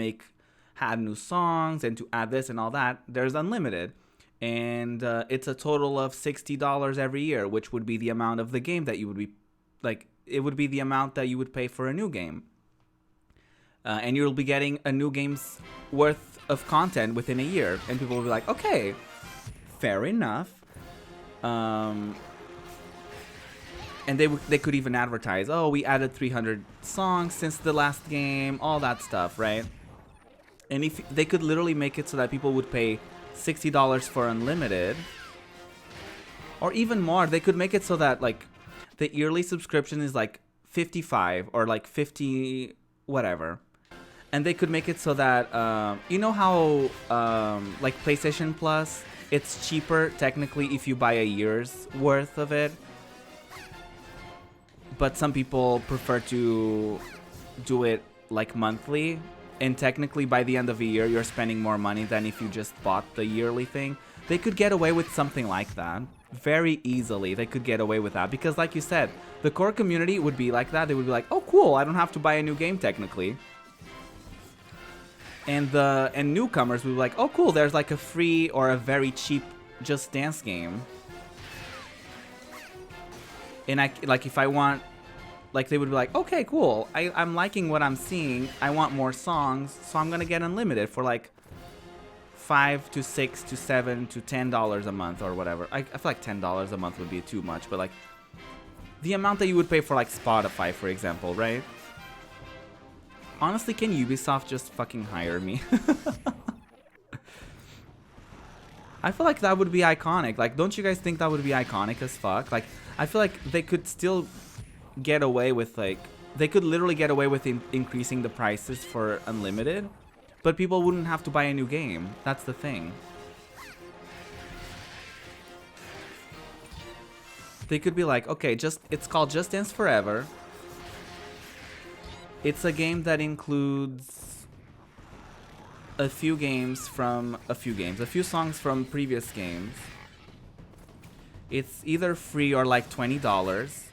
add new songs and to add this and all that, there's Unlimited. And it's a total of $60 every year, which would be the amount of the game that you would be, like, it would be the amount that you would pay for a new game. And you'll be getting a new game's worth of content within a year. And people will be like, okay, fair enough. And they could even advertise, oh, we added 300 songs since the last game, all that stuff, right? And if they could literally make it so that people would pay $60 for Unlimited, or even more, they could make it so that like the yearly subscription is like 55 or like 50 whatever. And they could make it so that you know how like PlayStation Plus, it's cheaper technically if you buy a year's worth of it, but some people prefer to do it like monthly. And technically, by the end of a year, you're spending more money than if you just bought the yearly thing. They could get away with something like that. Very easily, they could get away with that. Because like you said, the core community would be like that. They would be like, oh, cool, I don't have to buy a new game, technically. And newcomers would be like, oh, cool, there's like a free or a very cheap Just Dance game. And if I want... Like, they would be like, okay, cool, I'm liking what I'm seeing, I want more songs, so I'm gonna get Unlimited for like $5 to $6 to $7 to $10 a month or whatever. I feel like $10 a month would be too much, but like the amount that you would pay for like Spotify, for example, right? Honestly, can Ubisoft just fucking hire me? I feel like that would be iconic. Like, don't you guys think that would be iconic as fuck? Like, I feel like they could still get away with, like, they could literally get away with increasing the prices for Unlimited, but people wouldn't have to buy a new game. That's the thing. They could be like, okay, it's called Just Dance Forever. It's a game that includes a few songs from previous games. It's either free or like $20.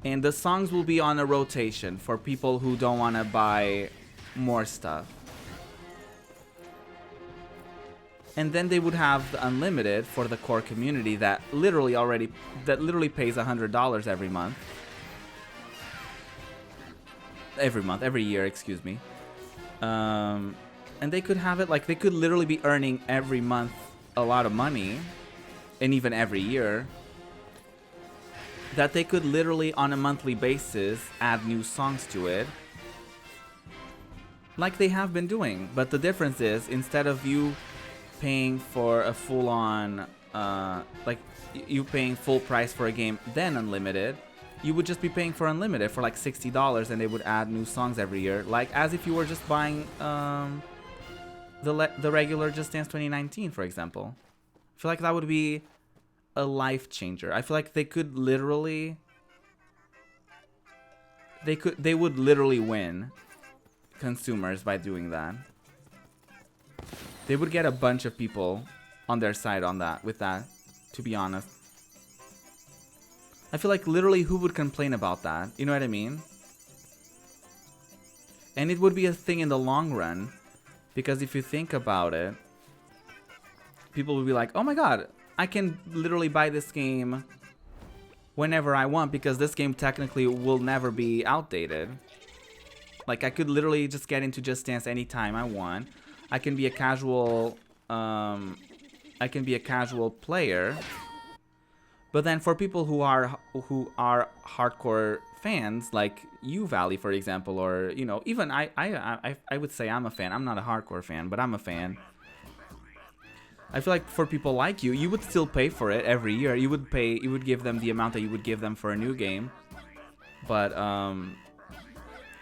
And the songs will be on a rotation for people who don't want to buy more stuff. And then they would have the Unlimited for the core community that literally pays $100 every month. Every year, excuse me. And they could have it like they could literally be earning every month a lot of money, and even every year, that they could literally on a monthly basis add new songs to it, like they have been doing. But the difference is, instead of you paying for a full-on like you paying full price for a game then unlimited, you would just be paying for unlimited for like $60, and they would add new songs every year, like as if you were just buying the regular Just Dance 2019, for example. I feel like that would be a life changer. I feel like they could literally, they would literally win consumers by doing that. They would get a bunch of people on their side on that, with that, to be honest. I feel like literally who would complain about that? You know what I mean? And it would be a thing in the long run, because if you think about it, people would be like, oh my god, I can literally buy this game whenever I want, because this game technically will never be outdated. Like, I could literally just get into Just Dance anytime I want. I can be a casual player. But then for people who are hardcore fans, like you, Valley, for example, or, you know, even I would say I'm a fan. I'm not a hardcore fan, but I'm a fan. I feel like for people like you, you would still pay for it every year. You would give them the amount that you would give them for a new game. But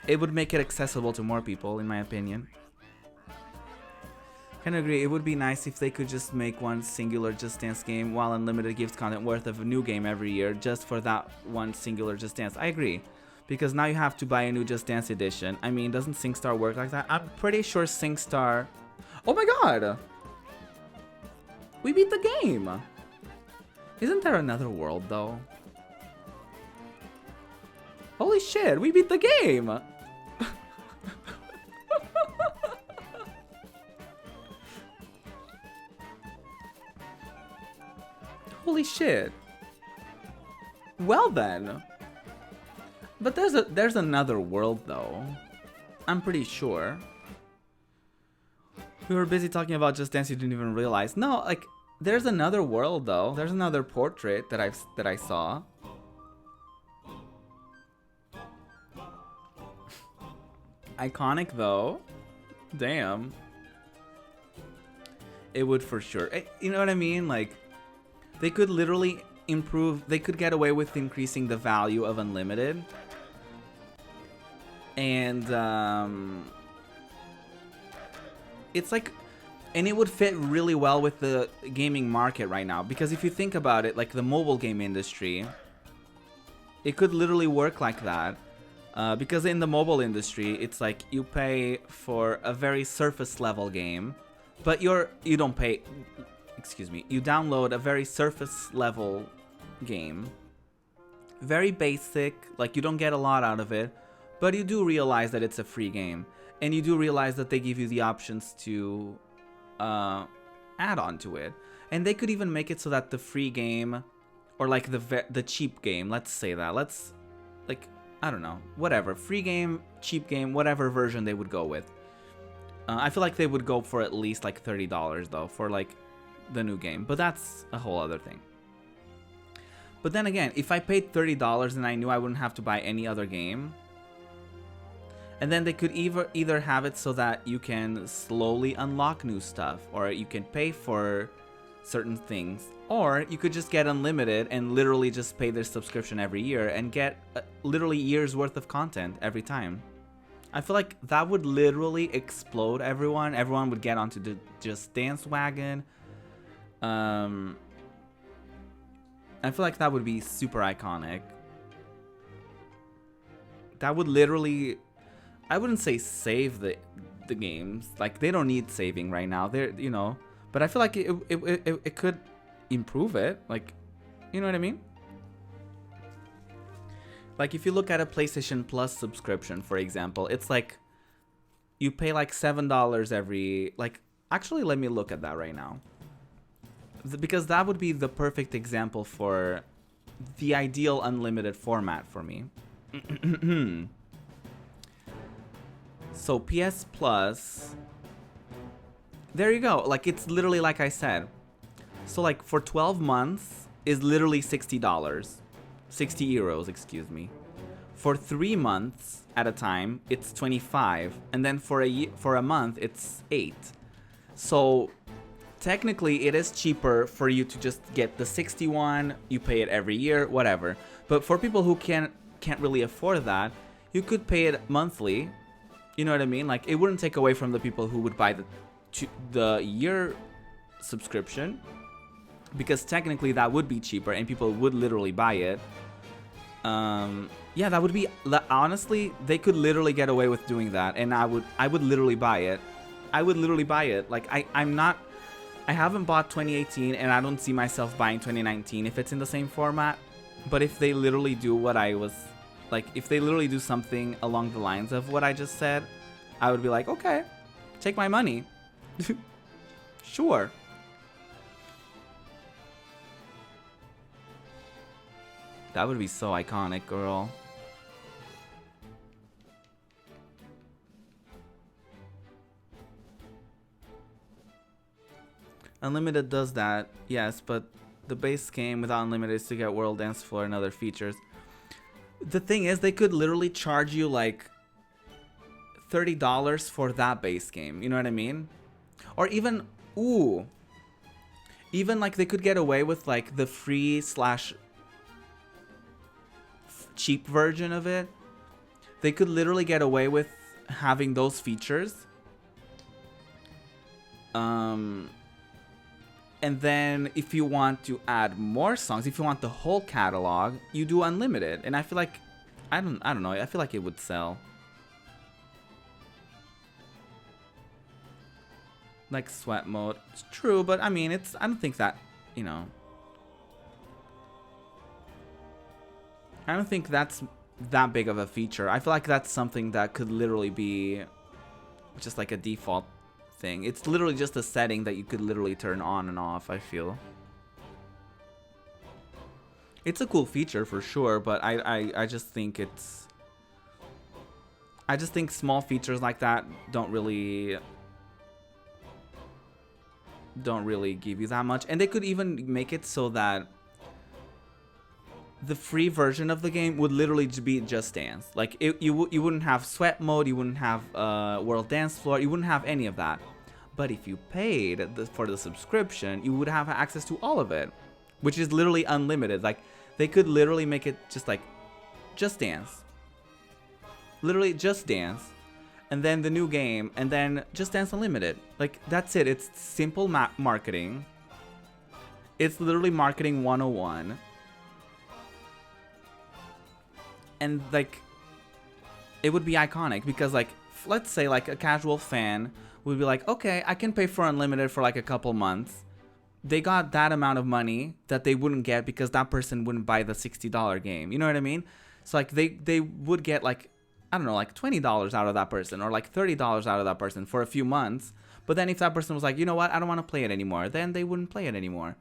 it would make it accessible to more people, in my opinion. Kind of agree. It would be nice if they could just make one singular Just Dance game, while Unlimited gives content worth of a new game every year, just for that one singular Just Dance. I agree. Because now you have to buy a new Just Dance edition. I mean, doesn't SingStar work like that? I'm pretty sure SingStar... Oh my god! We beat the game! Isn't there another world, though? Holy shit, we beat the game! Holy shit. Well then. But there's another world, though. I'm pretty sure. We were busy talking about Just Dance, you didn't even realize. No, like, there's another world, though. There's another portrait that I saw. Iconic, though. Damn. It would for sure. You know what I mean? Like, they could literally improve. They could get away with increasing the value of Unlimited. And, it's like, and it would fit really well with the gaming market right now, because if you think about it, like the mobile game industry, it could literally work like that, because in the mobile industry, it's like you pay for a very surface level game, but you don't pay, excuse me, you download a very surface level game, very basic, like you don't get a lot out of it, but you do realize that it's a free game. And you do realize that they give you the options to add on to it. And they could even make it so that the free game, or like the cheap game, let's say that. Let's, like, I don't know, whatever. Free game, cheap game, whatever version they would go with. I feel like they would go for at least like $30 though, for like the new game. But that's a whole other thing. But then again, if I paid $30 and I knew I wouldn't have to buy any other game, and then they could either have it so that you can slowly unlock new stuff, or you can pay for certain things, or you could just get unlimited and literally just pay their subscription every year and get literally years worth of content every time. I feel like that would literally explode everyone. Everyone would get onto the Just Dance wagon. I feel like that would be super iconic. That would literally... I wouldn't say save the games. Like, they don't need saving right now. They're, you know, but I feel like it could improve it. Like, you know what I mean? Like, if you look at a PlayStation Plus subscription, for example, it's like you pay like $7 every, like, actually, let me look at that right now. Because that would be the perfect example for the ideal unlimited format for me. So PS Plus There you go. Like, it's literally like I said. So, like, for 12 months is literally $60. 60 euros, excuse me. For 3 months at a time, it's 25. And then for a month, it's 8. So, technically, it is cheaper for you to just get the 61. You pay it every year, whatever. But for people who can't really afford that, you could pay it monthly. You know what I mean? Like, it wouldn't take away from the people who would buy the year subscription, because technically that would be cheaper and people would literally buy it. Yeah, that would be, honestly, they could literally get away with doing that, and I would literally buy it. I would literally buy it. Like, I haven't bought 2018, and I don't see myself buying 2019 if it's in the same format. But if they literally do what I was, like, if they literally do something along the lines of what I just said, I would be like, okay, take my money. Sure. That would be so iconic, girl. Unlimited does that, yes, but the base game without Unlimited is to get World Dance Floor and other features. The thing is, they could literally charge you like $30 for that base game, you know what I mean? Or even, ooh, even like they could get away with like the free / cheap version of it. They could literally get away with having those features. And then if you want to add more songs, if you want the whole catalog, you do unlimited. And I feel like, I don't know, I feel like it would sell. Like sweat mode. It's true, but I mean, I don't think that, you know. I don't think that's that big of a feature. I feel like that's something that could literally be just like a default thing. It's literally just a setting that you could literally turn on and off, I feel. It's a cool feature for sure, but I just think it's... I just think small features like that don't really give you that much. And they could even make it so that the free version of the game would literally be Just Dance. Like, you wouldn't have sweat mode, you wouldn't have World Dance Floor, you wouldn't have any of that. But if you paid for the subscription, you would have access to all of it, which is literally unlimited. Like, they could literally make it just like Just Dance. Literally Just Dance. And then the new game, and then Just Dance Unlimited. Like, that's it. It's simple marketing. It's literally marketing 101. And like, it would be iconic because, like, let's say like a casual fan would be like, okay, I can pay for unlimited for like a couple months. They got that amount of money that they wouldn't get because that person wouldn't buy the $60 game. You know what I mean? So like they would get like, I don't know, like $20 out of that person, or like $30 out of that person for a few months. But then if that person was like, you know what, I don't want to play it anymore, then they wouldn't play it anymore.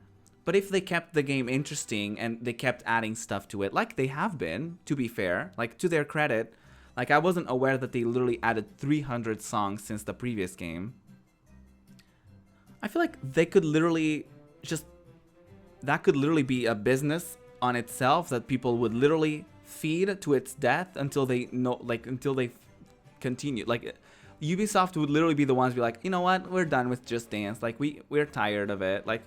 But if they kept the game interesting and they kept adding stuff to it, like they have been, to be fair, like to their credit, like I wasn't aware that they literally added 300 songs since the previous game. I feel like they could literally just, that could literally be a business on itself that people would literally feed to its death until they know, like until they continue. Like Ubisoft would literally be the ones be like, you know what, we're done with Just Dance. Like we're tired of it. Like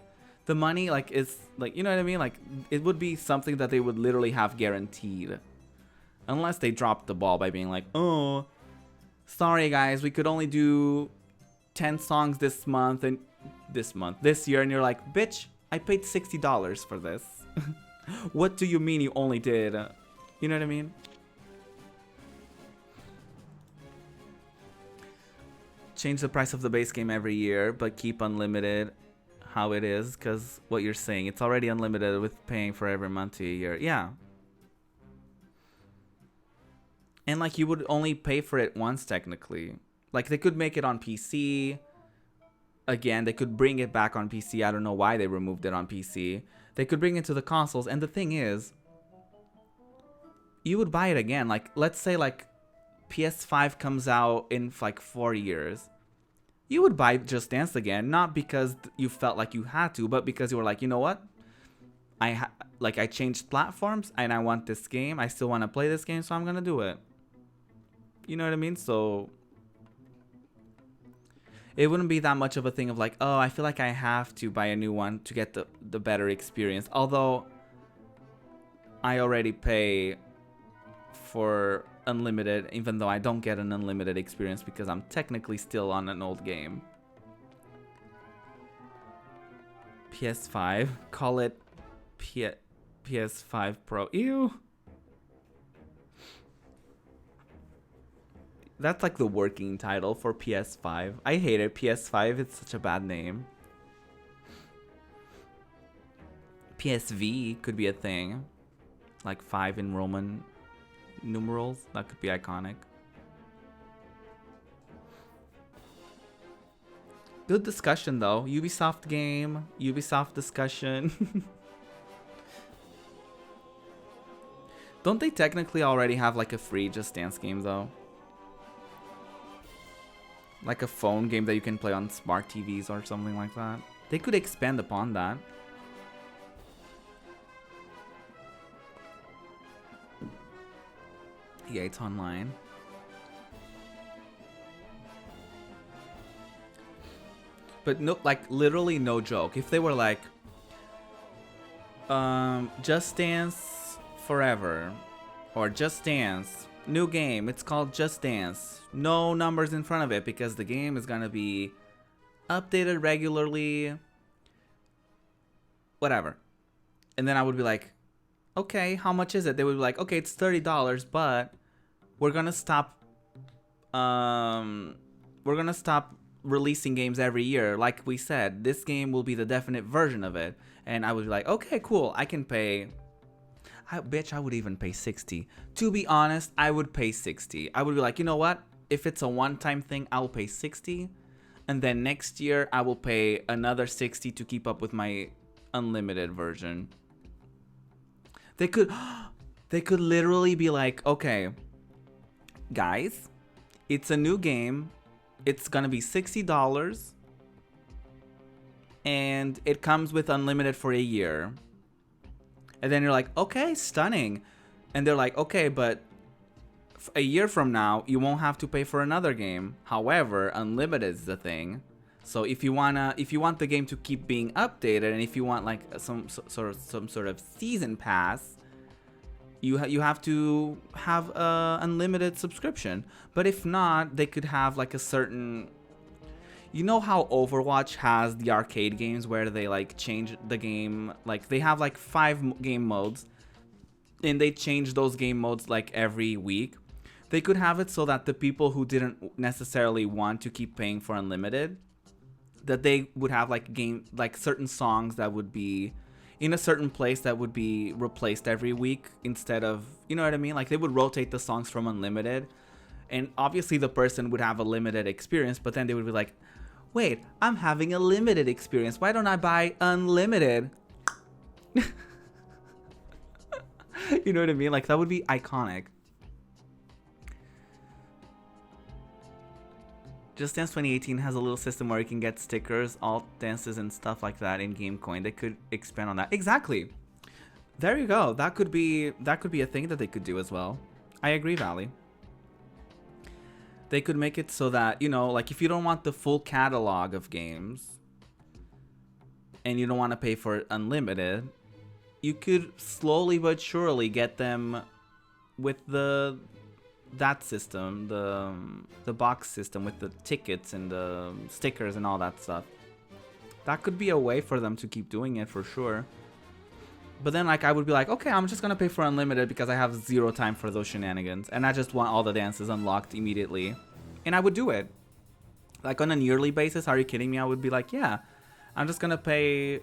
the money, like, is like, you know what I mean? Like it would be something that they would literally have guaranteed, unless they dropped the ball by being like, oh, sorry guys, we could only do 10 songs this month and this year, and you're like, bitch, I paid $60 for this. What do you mean you only did? You know what I mean? Change the price of the base game every year, but keep unlimited how it is, because what you're saying, it's already unlimited with paying for every month to a year. Yeah. And like you would only pay for it once technically. Like they could make it on PC. Again, they could bring it back on PC. I don't know why they removed it on PC. They could bring it to the consoles. And the thing is, you would buy it again. Like, let's say like PS5 comes out in like 4 years. you would buy Just Dance again, not because you felt like you had to, but because you were like, you know what? I changed platforms and I want this game. I still want to play this game, so I'm gonna do it. You know what I mean? So it wouldn't be that much of a thing of like, oh, I feel like I have to buy a new one to get the better experience. Although I already pay for unlimited, even though I don't get an unlimited experience because I'm technically still on an old game. PS5, call it PS5 Pro. Ew. That's like the working title for PS5. I hate it. PS5, it's such a bad name. PSV could be a thing. Like 5 in Roman numerals. That could be iconic. Good discussion though. Ubisoft game. Ubisoft discussion. Don't they technically already have like a free Just Dance game though? Like a phone game that you can play on smart TVs or something like that. They could expand upon that. Yeah, it's online. But no, like literally no joke. If they were like, Just Dance Forever, or Just Dance, new game, it's called Just Dance. No numbers in front of it because the game is gonna be updated regularly. Whatever. And then I would be like, okay, how much is it? They would be like, okay, it's $30, but we're gonna stop releasing games every year. Like we said, this game will be the definite version of it. And I would be like, okay, cool, I can pay. I would even pay 60. To be honest, I would pay 60. I would be like, you know what? If it's a one-time thing, I'll pay 60. And then next year, I will pay another 60 to keep up with my unlimited version. They could literally be like, okay, guys, it's a new game. It's gonna be $60. And it comes with unlimited for a year. And then you're like, okay, stunning. And they're like, okay, but a year from now, you won't have to pay for another game. However, unlimited is the thing. So if you want the game to keep being updated, and if you want like some sort of season pass, you have to have a unlimited subscription. But if not, they could have like a certain. You know how Overwatch has the arcade games where they like change the game, like they have like 5 game modes and they change those game modes like every week. They could have it so that the people who didn't necessarily want to keep paying for unlimited, that they would have like certain songs that would be in a certain place that would be replaced every week instead of, you know what I mean? Like they would rotate the songs from unlimited, and obviously the person would have a limited experience, but then they would be like, wait, I'm having a limited experience. Why don't I buy unlimited? You know what I mean? Like, that would be iconic. Just Dance 2018 has a little system where you can get stickers, alt dances, and stuff like that in Game Coin. They could expand on that. Exactly. There you go. That could be a thing that they could do as well. I agree, Valley. They could make it so that, you know, like if you don't want the full catalog of games and you don't want to pay for unlimited, you could slowly but surely get them with that system, the box system with the tickets and the stickers and all that stuff. That could be a way for them to keep doing it for sure. But then like I would be like, okay, I'm just gonna pay for unlimited because I have 0 time for those shenanigans and I just want all the dances unlocked immediately. And I would do it. Like on a yearly basis, are you kidding me? I would be like, yeah, I'm just gonna pay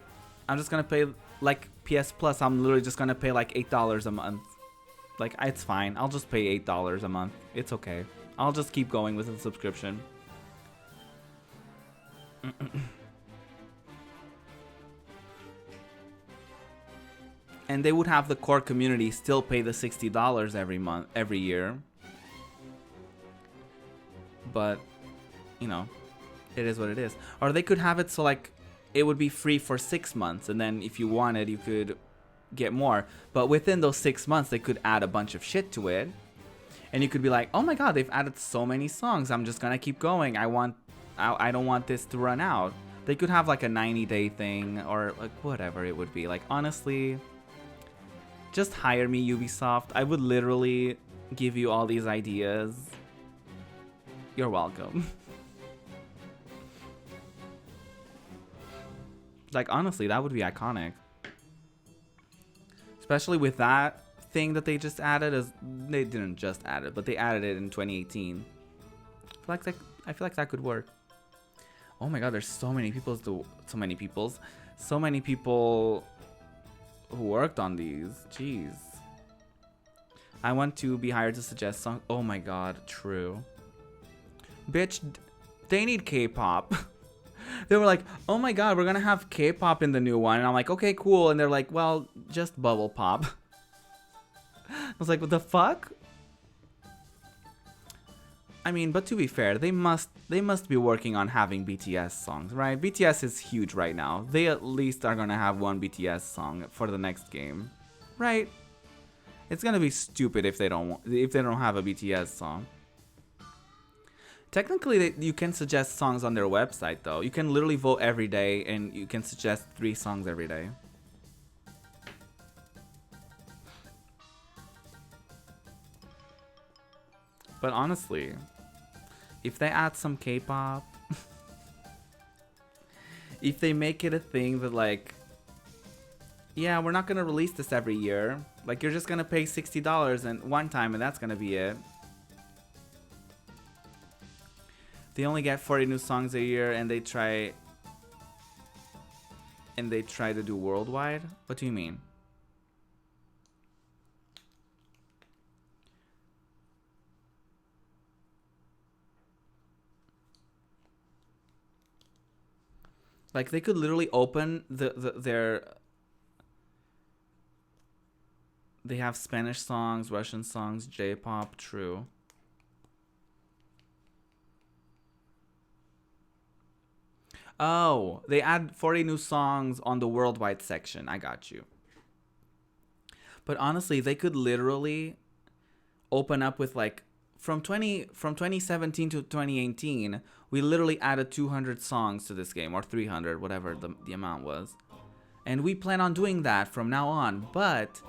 like PS Plus, I'm literally just gonna pay like $8 a month. Like, it's fine. I'll just pay $8 a month. It's okay. I'll just keep going with the subscription. And they would have the core community still pay the $60 every year. But, you know, It is what it is. Or they could have it so like it would be free for 6 months, and then if you wanted, you could get more. But within those 6 months, they could add a bunch of shit to it, and you could be like, oh my god, they've added so many songs. I'm just gonna keep going. I don't want this to run out. They could have like a 90-day thing, or like whatever it would be. Like honestly, just hire me, Ubisoft. I would literally give you all these ideas. You're welcome. Like honestly, that would be iconic. Especially with that thing that they just added. As they didn't just add it, but they added it in 2018. I feel like that could work. Oh my god, there's so many people who worked on these. Jeez. I want to be hired to suggest songs. Oh my god, true. Bitch, they need K-pop. They were like, oh my god, we're gonna have K-pop in the new one. And I'm like, okay, cool. And they're like, well, just bubble pop. I was like, what the fuck? I mean, but to be fair, they must be working on having BTS songs, right? BTS is huge right now. They at least are gonna have one BTS song for the next game, right? It's gonna be stupid if they don't have a BTS song. Technically, you can suggest songs on their website, though. You can literally vote every day, and you can suggest 3 songs every day. But honestly, if they add some K-pop, if they make it a thing that like, yeah, we're not gonna release this every year. Like, you're just gonna pay $60 and one time, and that's gonna be it. They only get 40 new songs a year, and they try to do worldwide. What do you mean? Like, they could literally open their. They have Spanish songs, Russian songs, J-pop. True. Oh, they add 40 new songs on the worldwide section. I got you. But honestly, they could literally open up with like from 2017 to 2018, we literally added 200 songs to this game, or 300, whatever the amount was. And we plan on doing that from now on, but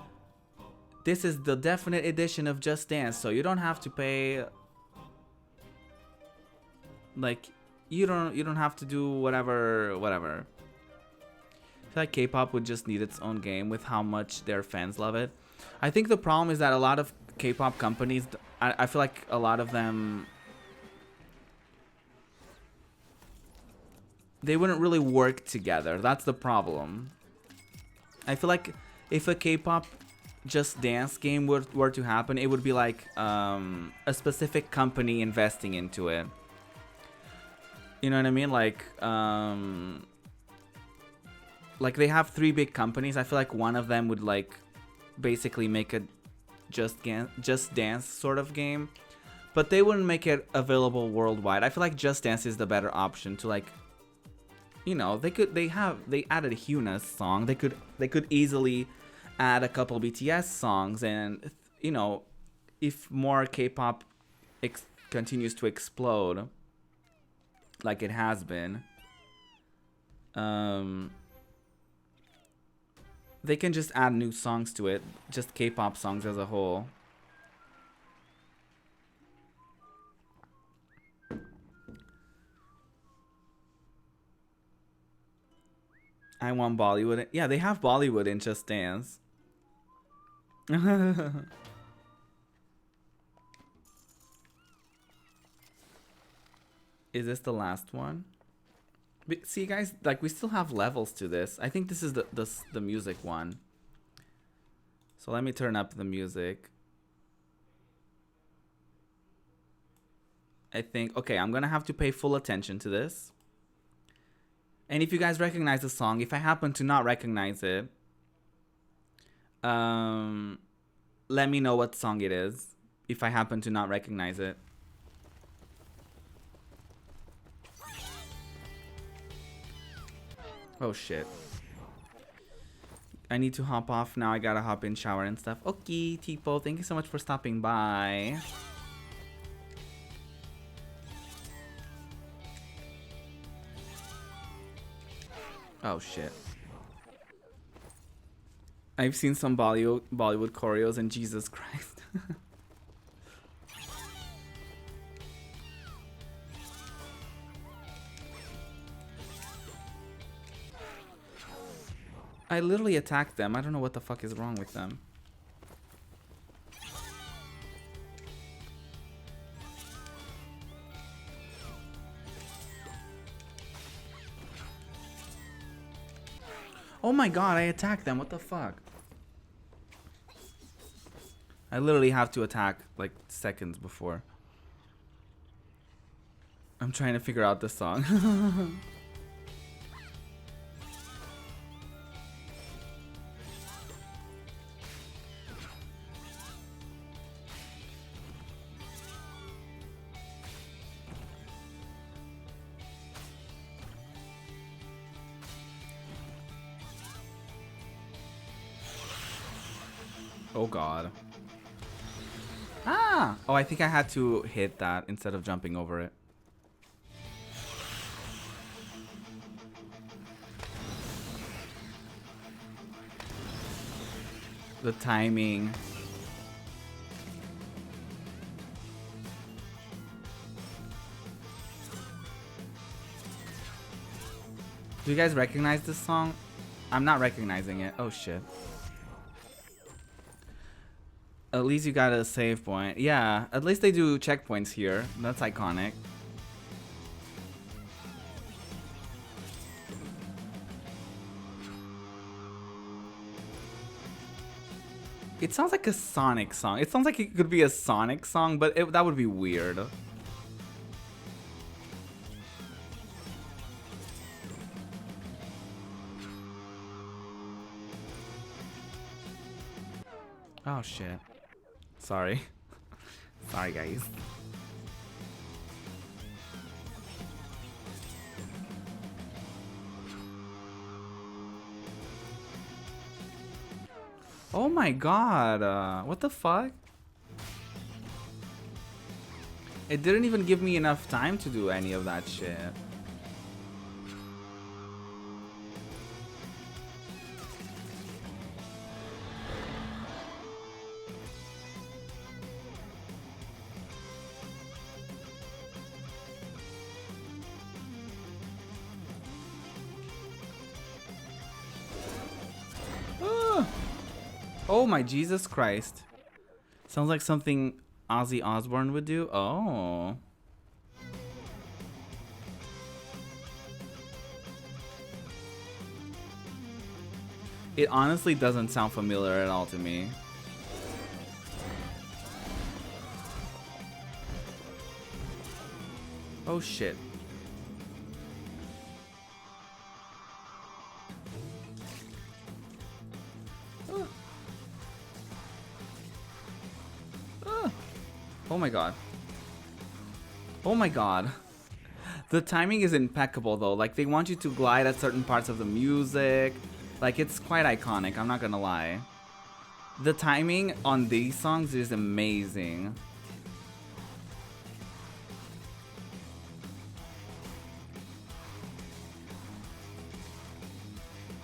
this is the definite edition of Just Dance, so you don't have to pay, like, you don't have to do whatever. I feel like K-pop would just need its own game with how much their fans love it. I think the problem is that a lot of K-pop companies, I feel like a lot of them, they wouldn't really work together. That's the problem. I feel like if a K-pop Just Dance game were to happen, it would be like a specific company investing into it. You know what I mean? Like they have 3 big companies. I feel like one of them would like basically make a Just Dance sort of game, but they wouldn't make it available worldwide. I feel like Just Dance is the better option to, like, you know, they added Hyuna's song. They could easily add a couple BTS songs, and you know, if more K-pop continues to explode like it has been, they can just add new songs to it, just K-pop songs as a whole. I want Bollywood. Yeah, they have Bollywood in Just Dance. Is this the last one? But see, guys, like, we still have levels to this. I think this is the music one. So let me turn up the music. I think, okay, I'm gonna have to pay full attention to this. And if you guys recognize the song, if I happen to not recognize it, let me know what song it is, if I happen to not recognize it. Oh shit. I need to hop off now. I gotta hop in, shower and stuff. Okay, Tipo, thank you so much for stopping by. Oh shit. I've seen some Bollywood choreos and Jesus Christ. I literally attacked them. I don't know what the fuck is wrong with them. Oh my god, I attacked them. What the fuck? I literally have to attack like seconds before. I'm trying to figure out this song. Oh god. Ah! Oh, I think I had to hit that instead of jumping over it. The timing. Do you guys recognize this song? I'm not recognizing it. Oh shit. At least you got a save point. Yeah, at least they do checkpoints here. That's iconic. It sounds like a Sonic song. It sounds like it could be a Sonic song, but that would be weird. Oh shit. Sorry. Sorry guys. Oh my god. What the fuck? It didn't even give me enough time to do any of that shit. Oh my Jesus Christ. Sounds like something Ozzy Osbourne would do. Oh. It honestly doesn't sound familiar at all to me. Oh shit. Oh my god. Oh my god. The timing is impeccable though. Like they want you to glide at certain parts of the music. Like it's quite iconic, I'm not gonna lie. The timing on these songs is amazing.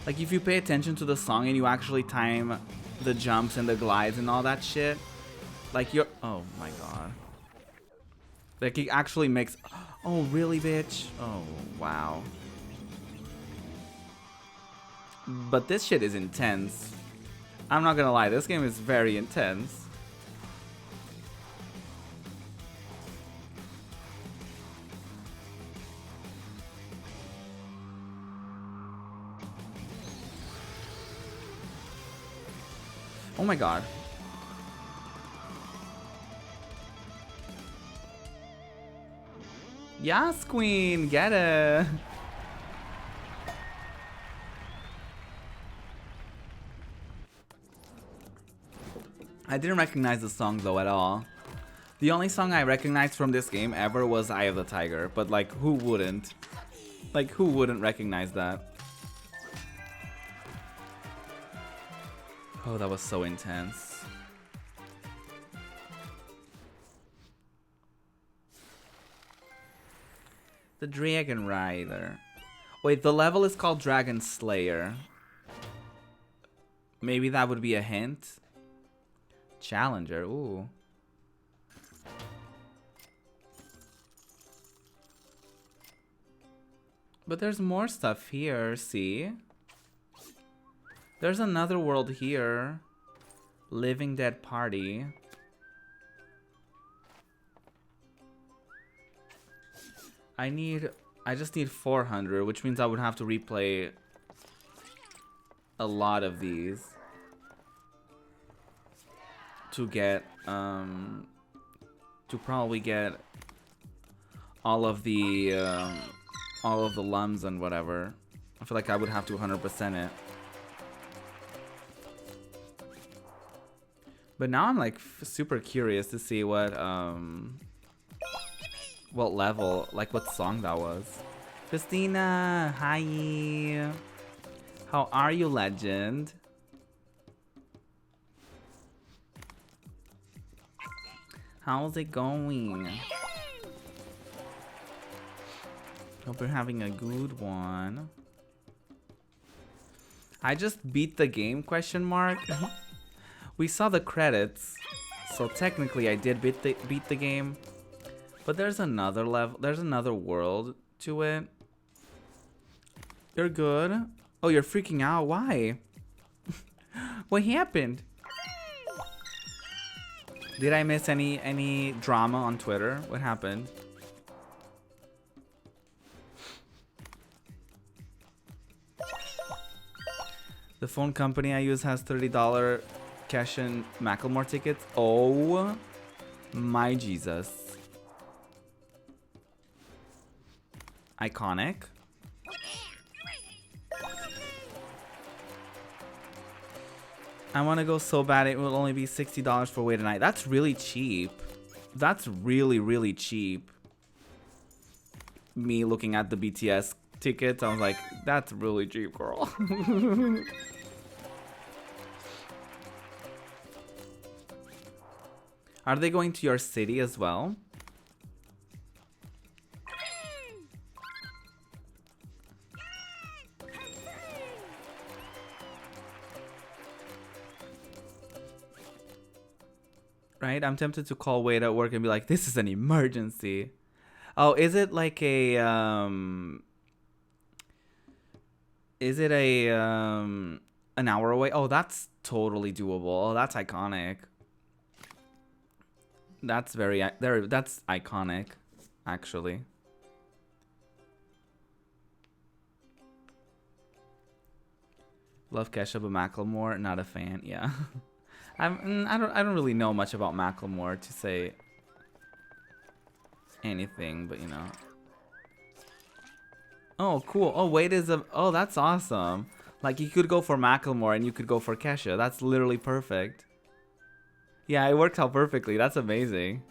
Like if you pay attention to the song and you actually time the jumps and the glides and all that shit, like you're, oh my god. Like it actually makes, oh really bitch? Oh wow. But this shit is intense. I'm not gonna lie, this game is very intense. Oh my god. Yes, queen, get it. I didn't recognize the song though at all. The only song I recognized from this game ever was Eye of the Tiger, but like who wouldn't? Like who wouldn't recognize that? Oh, that was so intense. The Dragon Rider. Wait, the level is called Dragon Slayer. Maybe that would be a hint. Challenger, ooh. But there's more stuff here, see? There's another world here. Living Dead Party. I just need 400, which means I would have to replay a lot of these to get to probably get all of the lums and whatever. I feel like I would have to 100% it. But now I'm like super curious to see what level, like what song that was. Christina, hi. How are you, legend? How's it going? Hope you're having a good one. I just beat the game, question mark. We saw the credits, so technically I did beat the game. But there's another level, there's another world to it. You're good? Oh, you're freaking out, why? What happened? Did I miss any drama on Twitter? What happened? The phone company I use has $30 cash in Macklemore tickets. Oh my Jesus. Iconic. I want to go so bad it will only be $60 for wait a night. That's really cheap. That's really, really cheap. Me looking at the BTS tickets, I was like, that's really cheap, girl. Are they going to your city as well? Right? I'm tempted to call Wade at work and be like, this is an emergency. Oh, is it like a is it a an hour away? Oh, that's totally doable. Oh, that's iconic. That's that's iconic, actually. Love Kesha, but Macklemore, not a fan. Yeah. I don't really know much about Macklemore to say anything, but you know. Oh, cool. Oh, Wade is a. Oh, that's awesome. Like you could go for Macklemore and you could go for Kesha. That's literally perfect. Yeah, it worked out perfectly. That's amazing.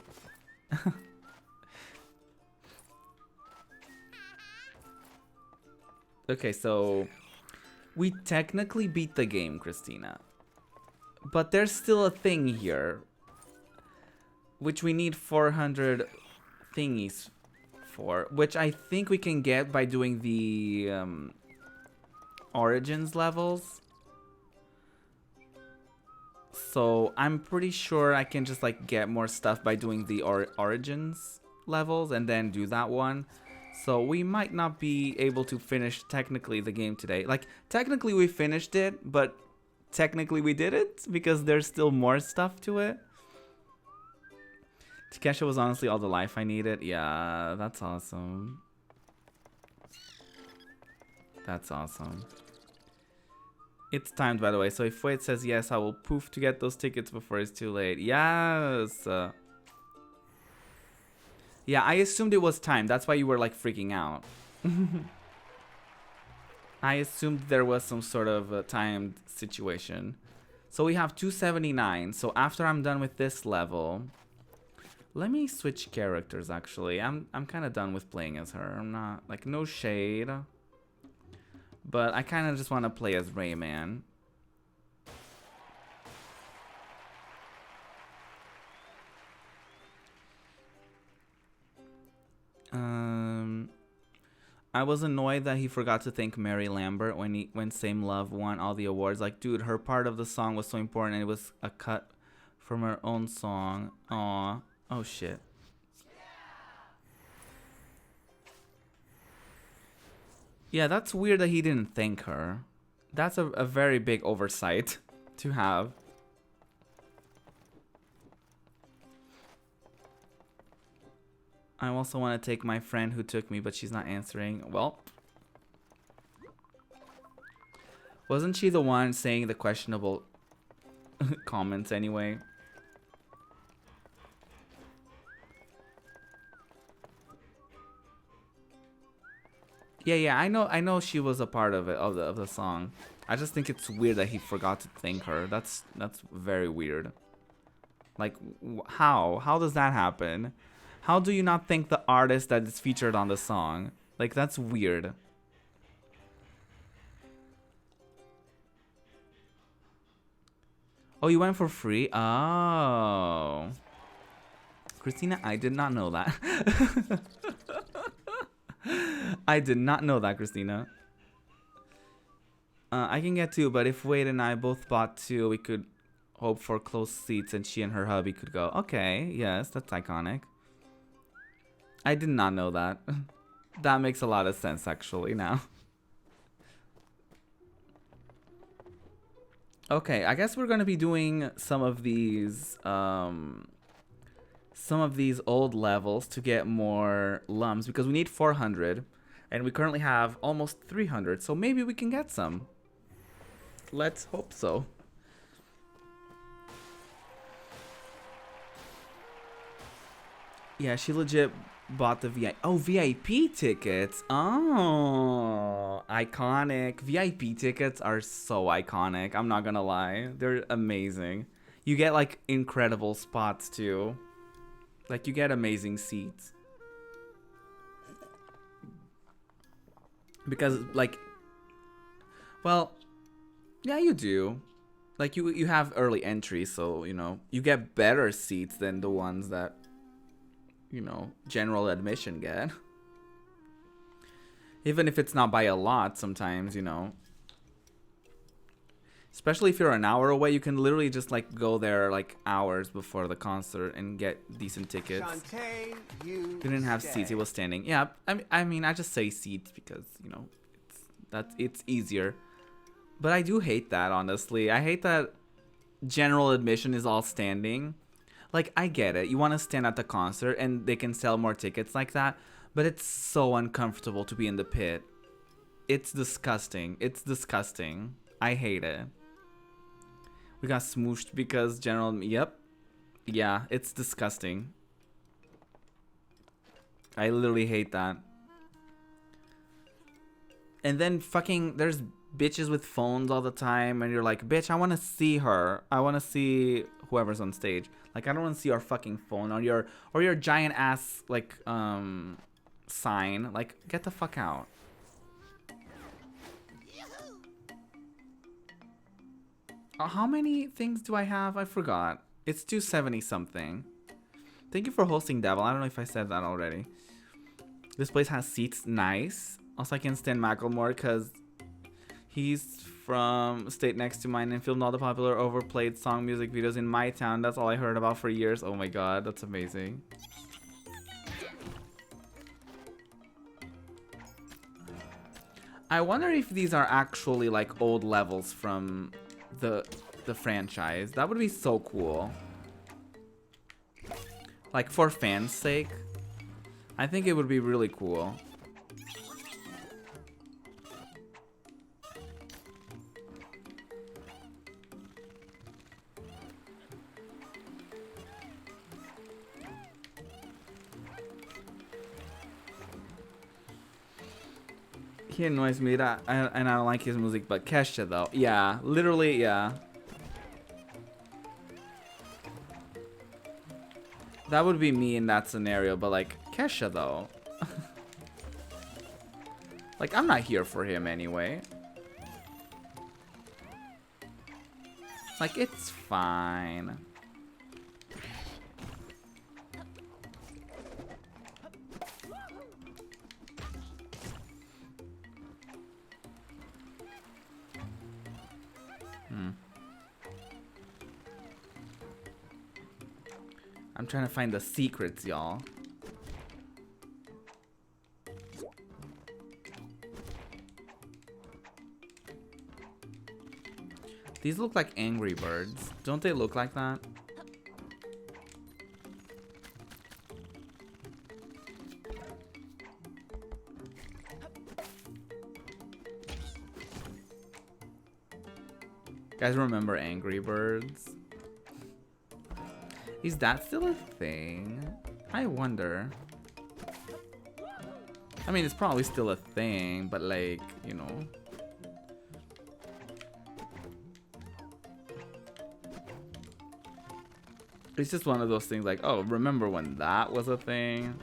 Okay, so we technically beat the game, Christina. But there's still a thing here, which we need 400 thingies for, which I think we can get by doing the Origins levels. So I'm pretty sure I can just like get more stuff by doing the Origins levels and then do that one. So we might not be able to finish technically the game today. Like technically we finished it, but technically we did it because there's still more stuff to it. Kesha was honestly all the life I needed. Yeah, that's awesome. That's awesome. It's timed, by the way, so if Wade says yes, I will poof to get those tickets before it's too late. Yes! Yeah, I assumed it was timed. That's why you were, like, freaking out. I assumed there was some sort of timed situation. So we have 279. So after I'm done with this level... Let me switch characters, actually. I'm kind of done with playing as her. I'm not... Like, no shade. But I kind of just want to play as Rayman. Um, I was annoyed that he forgot to thank Mary Lambert when Same Love won all the awards. Like, dude, her part of the song was so important, and it was a cut from her own song. Aw. Oh, shit. Yeah, that's weird that he didn't thank her. That's a very big oversight to have. I also want to take my friend who took me, but she's not answering. Well, wasn't she the one saying the questionable comments anyway? Yeah, I know she was a part of it, of the song. I just think it's weird that he forgot to thank her. That's very weird. Like, how does that happen? How do you not thank the artist that is featured on the song? Like, that's weird. Oh, you went for free? Oh. Christina, I did not know that. I did not know that, Christina. I can get two, but if Wade and I both bought two, we could hope for close seats and she and her hubby could go. Okay, yes, that's iconic. I did not know that. That makes a lot of sense, actually, now. Okay, I guess we're gonna be doing some of these old levels to get more lums because we need 400 and we currently have almost 300, so maybe we can get some. Let's hope so. Yeah, she legit bought the VIP. Oh, VIP tickets. Oh, iconic. VIP tickets are so iconic. I'm not gonna lie. They're amazing. You get like incredible spots too. Like you get amazing seats. Because like, well, yeah, you do. Like you have early entry, so you know you get better seats than the ones that, you know, general admission get. Even if it's not by a lot, sometimes, you know. Especially if you're an hour away, you can literally just like go there like hours before the concert and get decent tickets. Shantae, you didn't have seats; he was standing. Yeah, I mean, I just say seats because you know, it's easier. But I do hate that, honestly. I hate that general admission is all standing. Like, I get it. You want to stand at the concert and they can sell more tickets like that. But it's so uncomfortable to be in the pit. It's disgusting. It's disgusting. I hate it. We got smooshed because general... Yep. Yeah, it's disgusting. I literally hate that. And then fucking... There's bitches with phones all the time. And you're like, bitch, I want to see her. I want to see whoever's on stage. Like, I don't want to see your fucking phone or your giant ass, like, sign. Like, get the fuck out. How many things do I have? I forgot. It's 270 something. Thank you for hosting, Devil. I don't know if I said that already. This place has seats. Nice. Also, I can stand Macklemore because he's from state next to mine and filmed all the popular overplayed song music videos in my town. That's all I heard about for years. Oh my god, that's amazing. I wonder if these are actually like old levels from the franchise. That would be so cool. Like for fans' sake. I think it would be really cool. He annoys me that and I don't like his music, but Kesha though, yeah, literally, yeah. That would be me in that scenario, but like Kesha though, like I'm not here for him anyway. Like it's fine. I'm trying to find the secrets, y'all. These look like Angry Birds. Don't they look like that? Guys, remember Angry Birds? Is that still a thing? I wonder. I mean, it's probably still a thing, but like, you know. It's just one of those things like, oh, remember when that was a thing?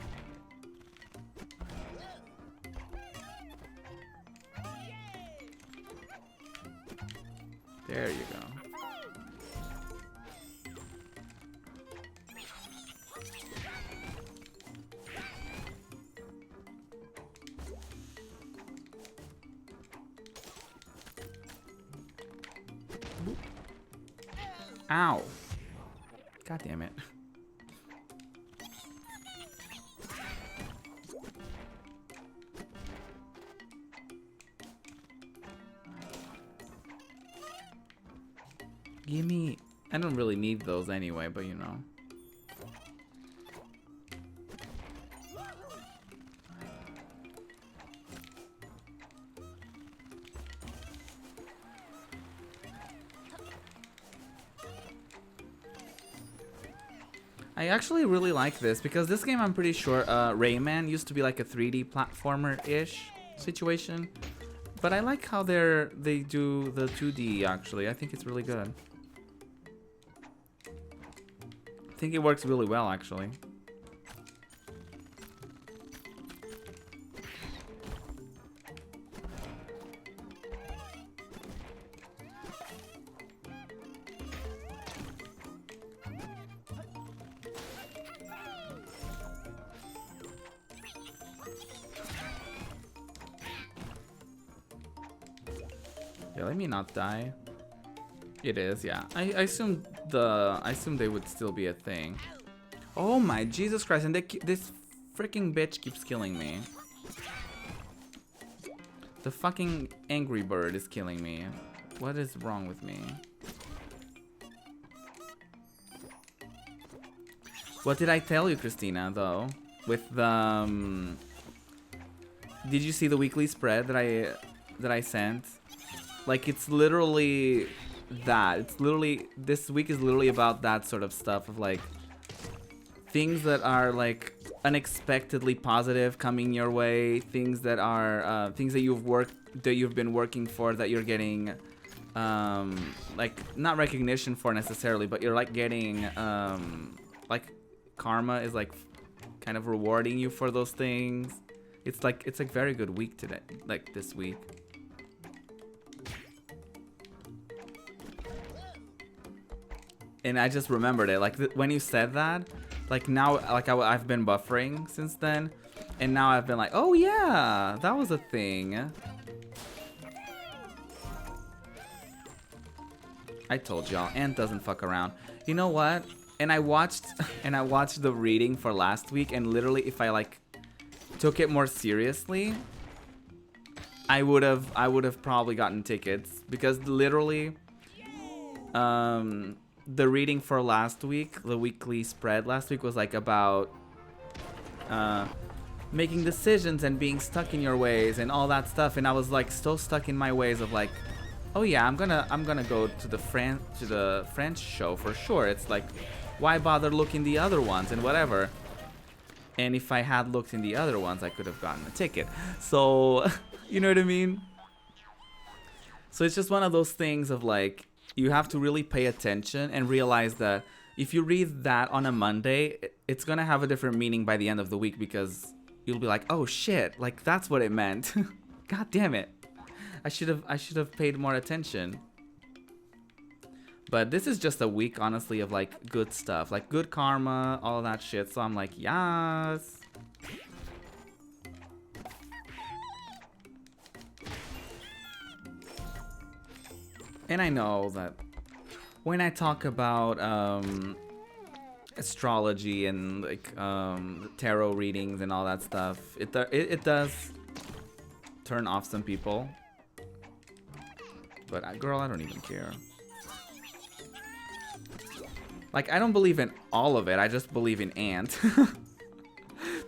There you go. Ow. God damn it. Gimme. I don't really need those anyway, but you know. I actually really like this because this game, I'm pretty sure, Rayman used to be like a 3D platformer-ish situation, but I like how they do the 2D. Actually, I think it's really good. I think it works really well, actually. Yeah, let me not die. It is, yeah. I assume they would still be a thing. Oh my Jesus Christ! And this freaking bitch keeps killing me. The fucking Angry Bird is killing me. What is wrong with me? What did I tell you, Christina? Though, with the did you see the weekly spread that I sent? Like, it's literally that. It's literally, this week is literally about that sort of stuff of like things that are like unexpectedly positive coming your way, things that are things that you've been working for, that you're getting like not recognition for necessarily, but you're like getting like karma is like kind of rewarding you for those things. It's like very good week today, like this week. And I just remembered it, like when you said that, like now, like I've been buffering since then, and now I've been like, oh yeah, that was a thing. I told y'all, Ant doesn't fuck around. You know what? And I watched the reading for last week, and literally, if I like took it more seriously, I would have probably gotten tickets, because literally, the reading for last week, the weekly spread last week, was like about making decisions and being stuck in your ways and all that stuff, and I was like so stuck in my ways of like, oh yeah, I'm gonna go to the French show for sure. It's like, why bother looking the other ones and whatever. And if I had looked in the other ones, I could have gotten a ticket. So you know what I mean? So it's just one of those things of like, you have to really pay attention and realize that if you read that on a Monday, it's gonna have a different meaning by the end of the week, because you'll be like, oh shit, like that's what it meant. God damn it. I should have paid more attention. But this is just a week, honestly, of like good stuff, like good karma, all that shit. So I'm like, yes. And I know that when I talk about astrology and like tarot readings and all that stuff. It does turn off some people, but girl, I don't even care. Like, I don't believe in all of it. I just believe in Ant.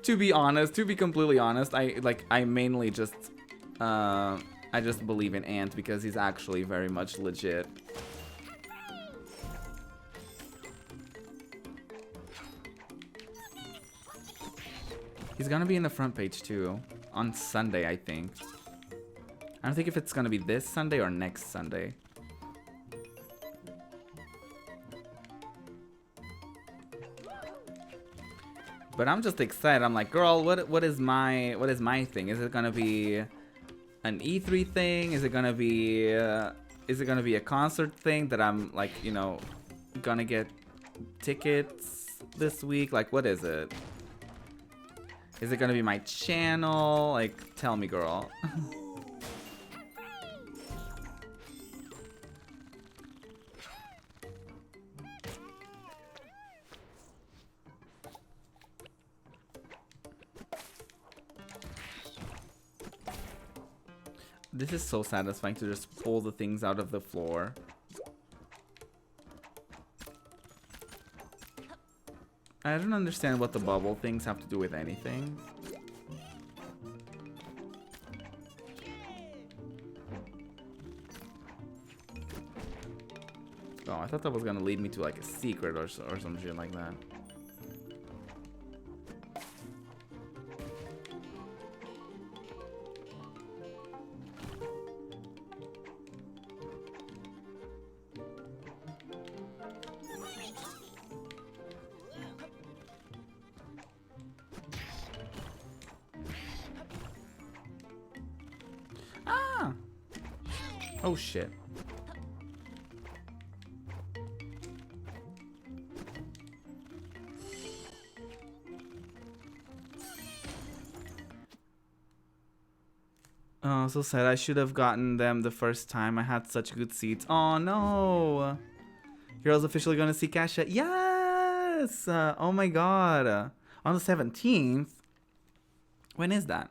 To be honest, to be completely honest, I mainly just I just believe in Ant because he's actually very much legit. He's gonna be in the front page too on Sunday, I think. I don't think if it's gonna be this Sunday or next Sunday. But I'm just excited. I'm like, girl, what is my thing? Is it gonna be an E3 thing? Is it gonna be a concert thing that I'm like, you know, gonna get tickets this week? Like, what is it? Is it gonna be my channel? Like, tell me, girl. This is so satisfying to just pull the things out of the floor. I don't understand what the bubble things have to do with anything. Oh, I thought that was gonna lead me to like a secret or some shit like that. Oh shit. Oh, so sad. I should have gotten them the first time. I had such good seats. Oh no. Heroes officially gonna see Kasha. Yes. Oh my god. On the 17th. When is that?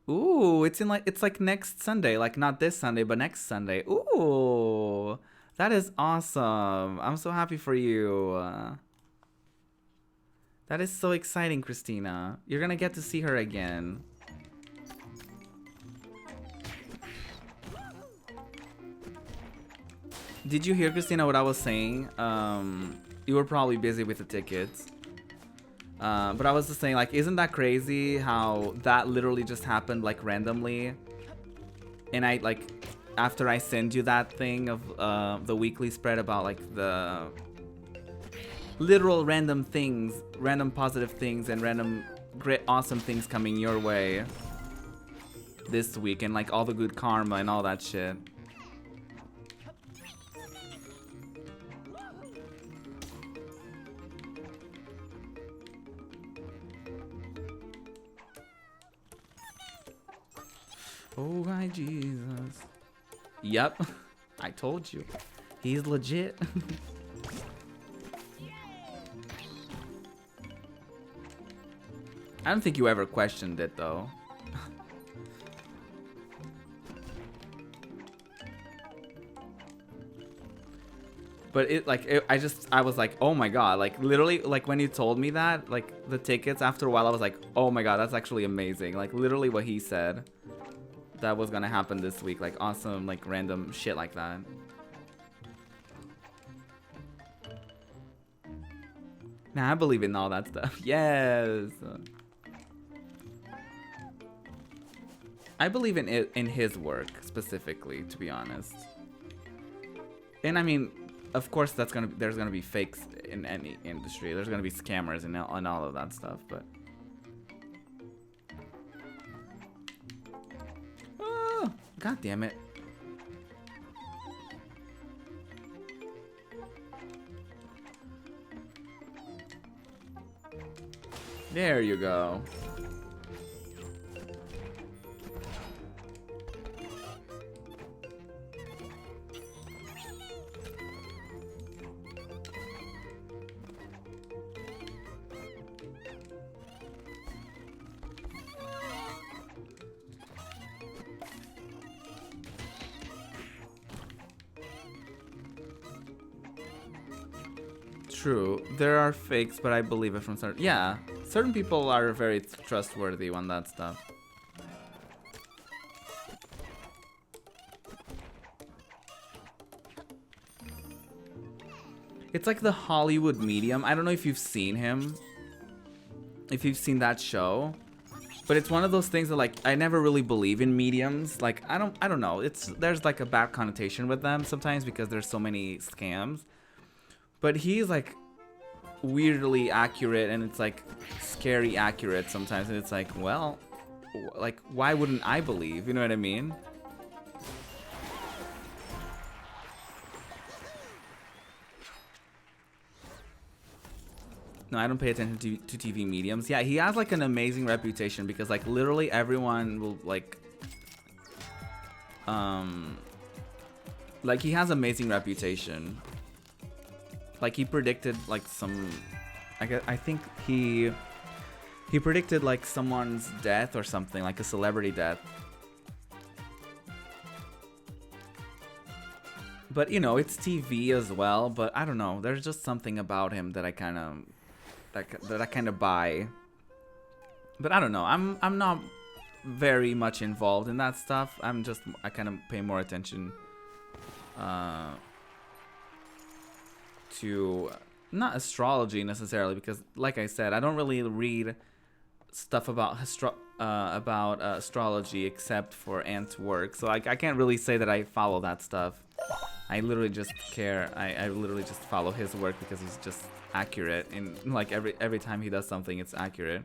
Ooh, it's like next Sunday, like not this Sunday, but next Sunday. Ooh, that is awesome. I'm so happy for you. That is so exciting, Christina. You're gonna get to see her again. Did you hear, Christina, what I was saying? You were probably busy with the tickets. But I was just saying, like, isn't that crazy how that literally just happened, like, randomly? And I, like, after I send you that thing of the weekly spread about, like, the literal random things, random positive things, and random great, awesome things coming your way this week, and, like, all the good karma and all that shit. Oh my Jesus. Yep. I told you. He's legit. I don't think you ever questioned it though. But it like I was like, oh my god, like literally, like when you told me that, like the tickets, after a while I was like, oh my god, that's actually amazing. Like literally what he said that was gonna happen this week, like awesome, like random shit like that. Nah, I believe in all that stuff. Yes. I believe in it, in his work specifically, to be honest. And I mean, of course, there's gonna be fakes in any industry. There's gonna be scammers and all of that stuff, but. Oh, God damn it. There you go. True. There are fakes, but I believe it from certain. Yeah, certain people are very trustworthy on that stuff. It's like the Hollywood Medium. I don't know if you've seen him. If you've seen that show. But it's one of those things that, like, I never really believe in mediums. Like, I don't know. There's like a bad connotation with them sometimes because there's so many scams. But he's like weirdly accurate, and it's like scary accurate sometimes, and it's like, well, like, why wouldn't I believe? You know what I mean? No, I don't pay attention to TV mediums. Yeah, he has like an amazing reputation because like literally everyone will like he has amazing reputation. Like he predicted like some, I think he predicted like someone's death or something, like a celebrity death. But you know, it's TV as well, but I don't know, there's just something about him that I kind of buy. But I don't know, I'm not very much involved in that stuff. I kind of pay more attention to not astrology necessarily, because like I said, I don't really read stuff about astrology except for Ant's work, so I can't really say that I follow that stuff. I literally just care. I literally just follow his work because he's just accurate, and like every time he does something, it's accurate.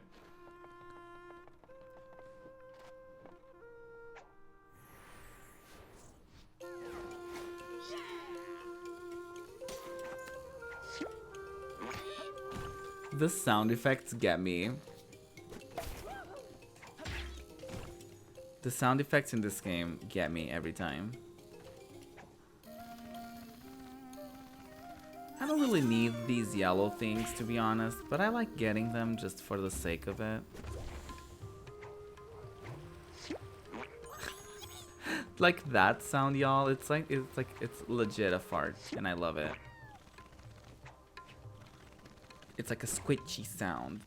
The sound effects get me. The sound effects in this game get me every time. I don't really need these yellow things, to be honest, but I like getting them just for the sake of it. Like that sound, y'all. It's legit a fart, and I love it. It's like a squishy sound.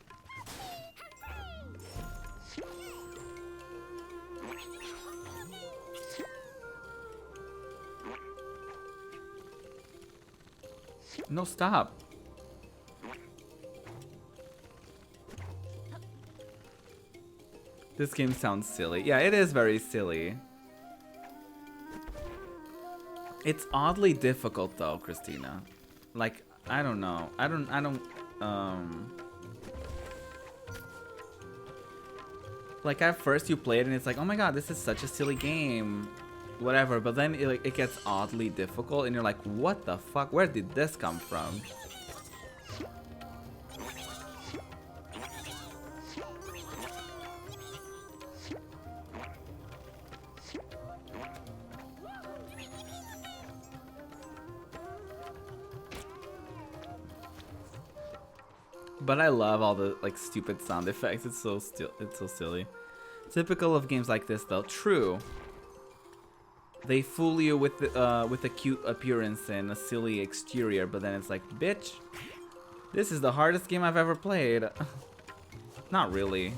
No, stop. This game sounds silly. Yeah, it is very silly. It's oddly difficult though, Christina. Like, I don't know. I don't like at first you play it and it's like, oh my god, this is such a silly game. Whatever, but then it gets oddly difficult and you're like, what the fuck? Where did this come from? But I love all the like stupid sound effects. It's so silly. Typical of games like this though. True. They fool you with a cute appearance and a silly exterior, but then it's like, bitch, this is the hardest game I've ever played. Not really.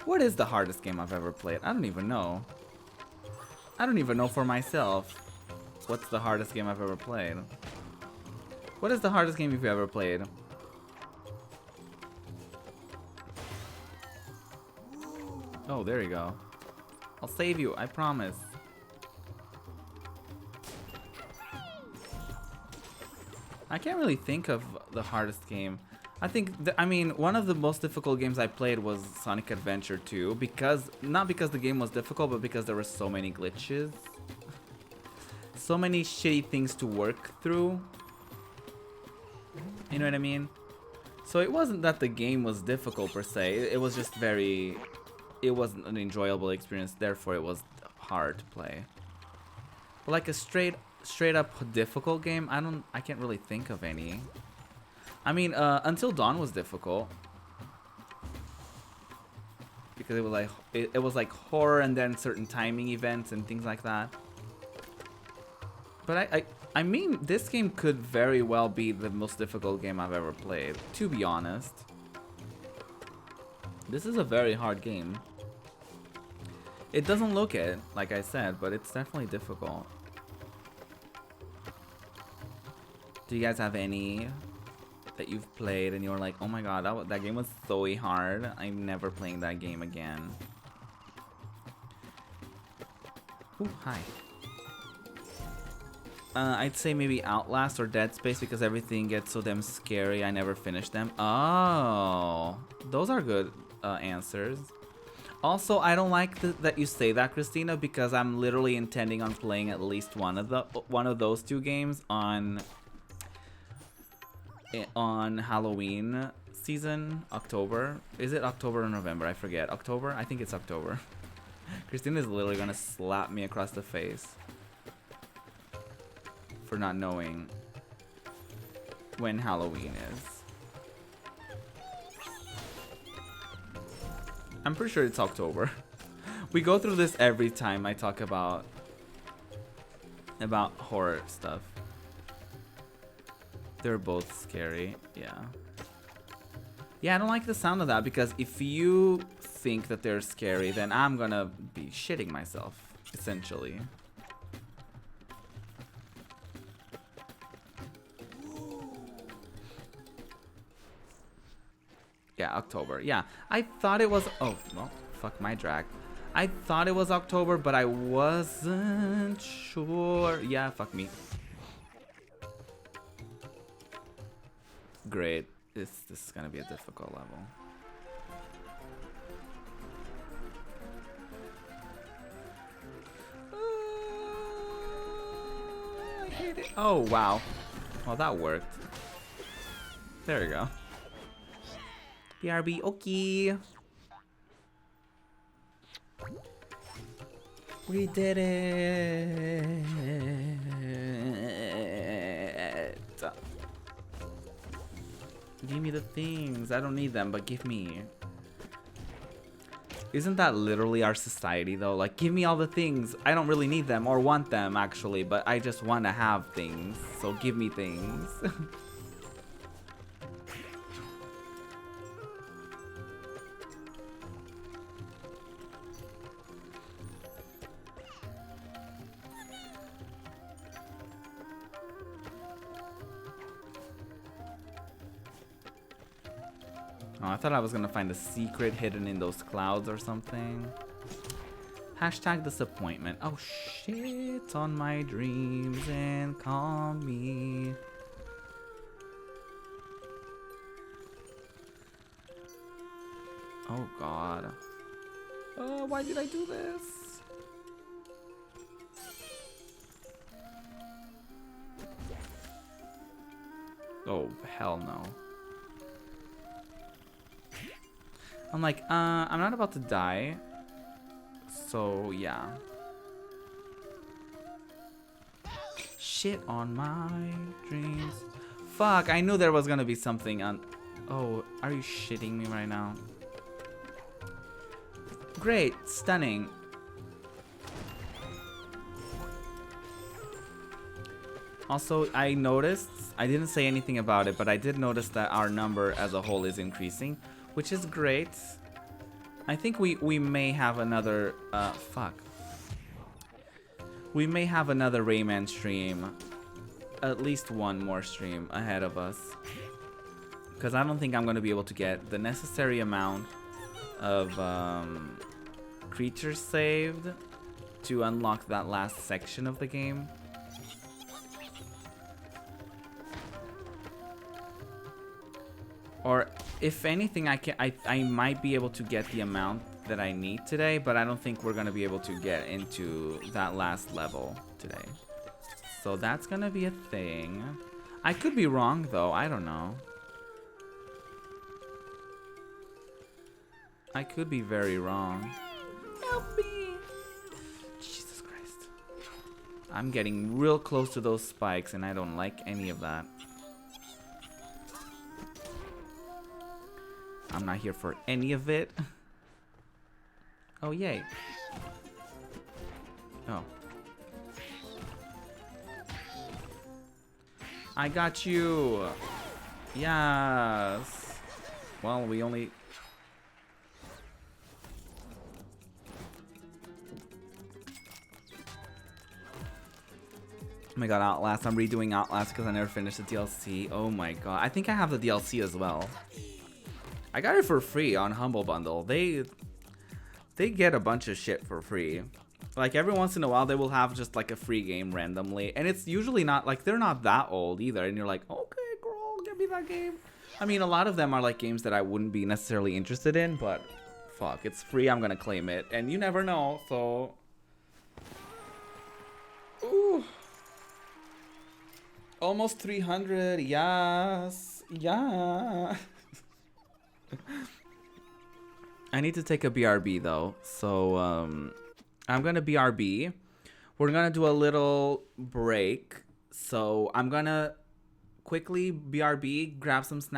What is the hardest game I've ever played? I don't even know. I don't even know for myself. What's the hardest game I've ever played? What is the hardest game you've ever played? Oh, there you go. I'll save you, I promise. I can't really think of the hardest game. I think, I mean, one of the most difficult games I played was Sonic Adventure 2, because, not because the game was difficult, but because there were so many glitches. So many shitty things to work through. You know what I mean? So it wasn't that the game was difficult per se, it was just very, it wasn't an enjoyable experience, therefore it was hard to play. But like a straight up difficult game, I can't really think of any. I mean, Until Dawn was difficult because it was like horror and then certain timing events and things like that. But I mean, this game could very well be the most difficult game I've ever played, to be honest. This is a very hard game. It doesn't look it, like I said, but it's definitely difficult. Do you guys have any that you've played and you're like, oh my god, that game was so hard. I'm never playing that game again. Ooh, hi. I'd say maybe Outlast or Dead Space because everything gets so damn scary. I never finish them. Oh, those are good answers. Also, I don't like that you say that, Christina, because I'm literally intending on playing at least one of those two games on Halloween season, October. Is it October or November? I forget. October? I think it's October. Christina is literally gonna slap me across the face for not knowing when Halloween is. I'm pretty sure it's October. We go through this every time I talk about horror stuff. They're both scary, yeah. Yeah, I don't like the sound of that because if you think that they're scary, then I'm gonna be shitting myself, essentially. Yeah, October. Yeah, I thought it was... Oh, well, fuck my drag. I thought it was October, but I wasn't sure. Yeah, fuck me. Great. This is gonna be a difficult level. I hate it. Oh, wow. Well, that worked. There you go. BRB, okay. We did it. Give me the things. I don't need them, but give me. Isn't that literally our society, though? Like, give me all the things. I don't really need them or want them, actually, but I just want to have things. So give me things. Oh, I thought I was gonna find a secret hidden in those clouds or something. Hashtag disappointment. Oh shit on my dreams and call me. Oh god. Oh, why did I do this? Oh, hell no. I'm like, I'm not about to die. So, yeah. Shit on my dreams. Fuck, I knew there was gonna be something on... Oh, are you shitting me right now? Great, stunning. Also, I noticed, I didn't say anything about it, but I did notice that our number as a whole is increasing, which is great. I think we may have another, fuck. We may have another Rayman stream, at least one more stream ahead of us. Because I don't think I'm going to be able to get the necessary amount of creatures saved to unlock that last section of the game. Or if anything, I might be able to get the amount that I need today, but I don't think we're gonna be able to get into that last level today. So that's gonna be a thing. I could be wrong though, I don't know. I could be very wrong. Help me! Jesus Christ. I'm getting real close to those spikes and I don't like any of that. I'm not here for any of it. Oh, yay. Oh. I got you. Yes. Well, we only... Oh my god, Outlast. I'm redoing Outlast because I never finished the DLC. Oh my god. I think I have the DLC as well. I got it for free on Humble Bundle. They get a bunch of shit for free. Like every once in a while they will have just like a free game randomly. And it's usually not like they're not that old either. And you're like, okay, girl, give me that game. I mean, a lot of them are like games that I wouldn't be necessarily interested in, but fuck, it's free, I'm gonna claim it. And you never know, so... Ooh. Almost 300, yes, yeah. I need to take a BRB though, so I'm gonna BRB. We're gonna do a little break, so I'm gonna quickly BRB, grab some snacks.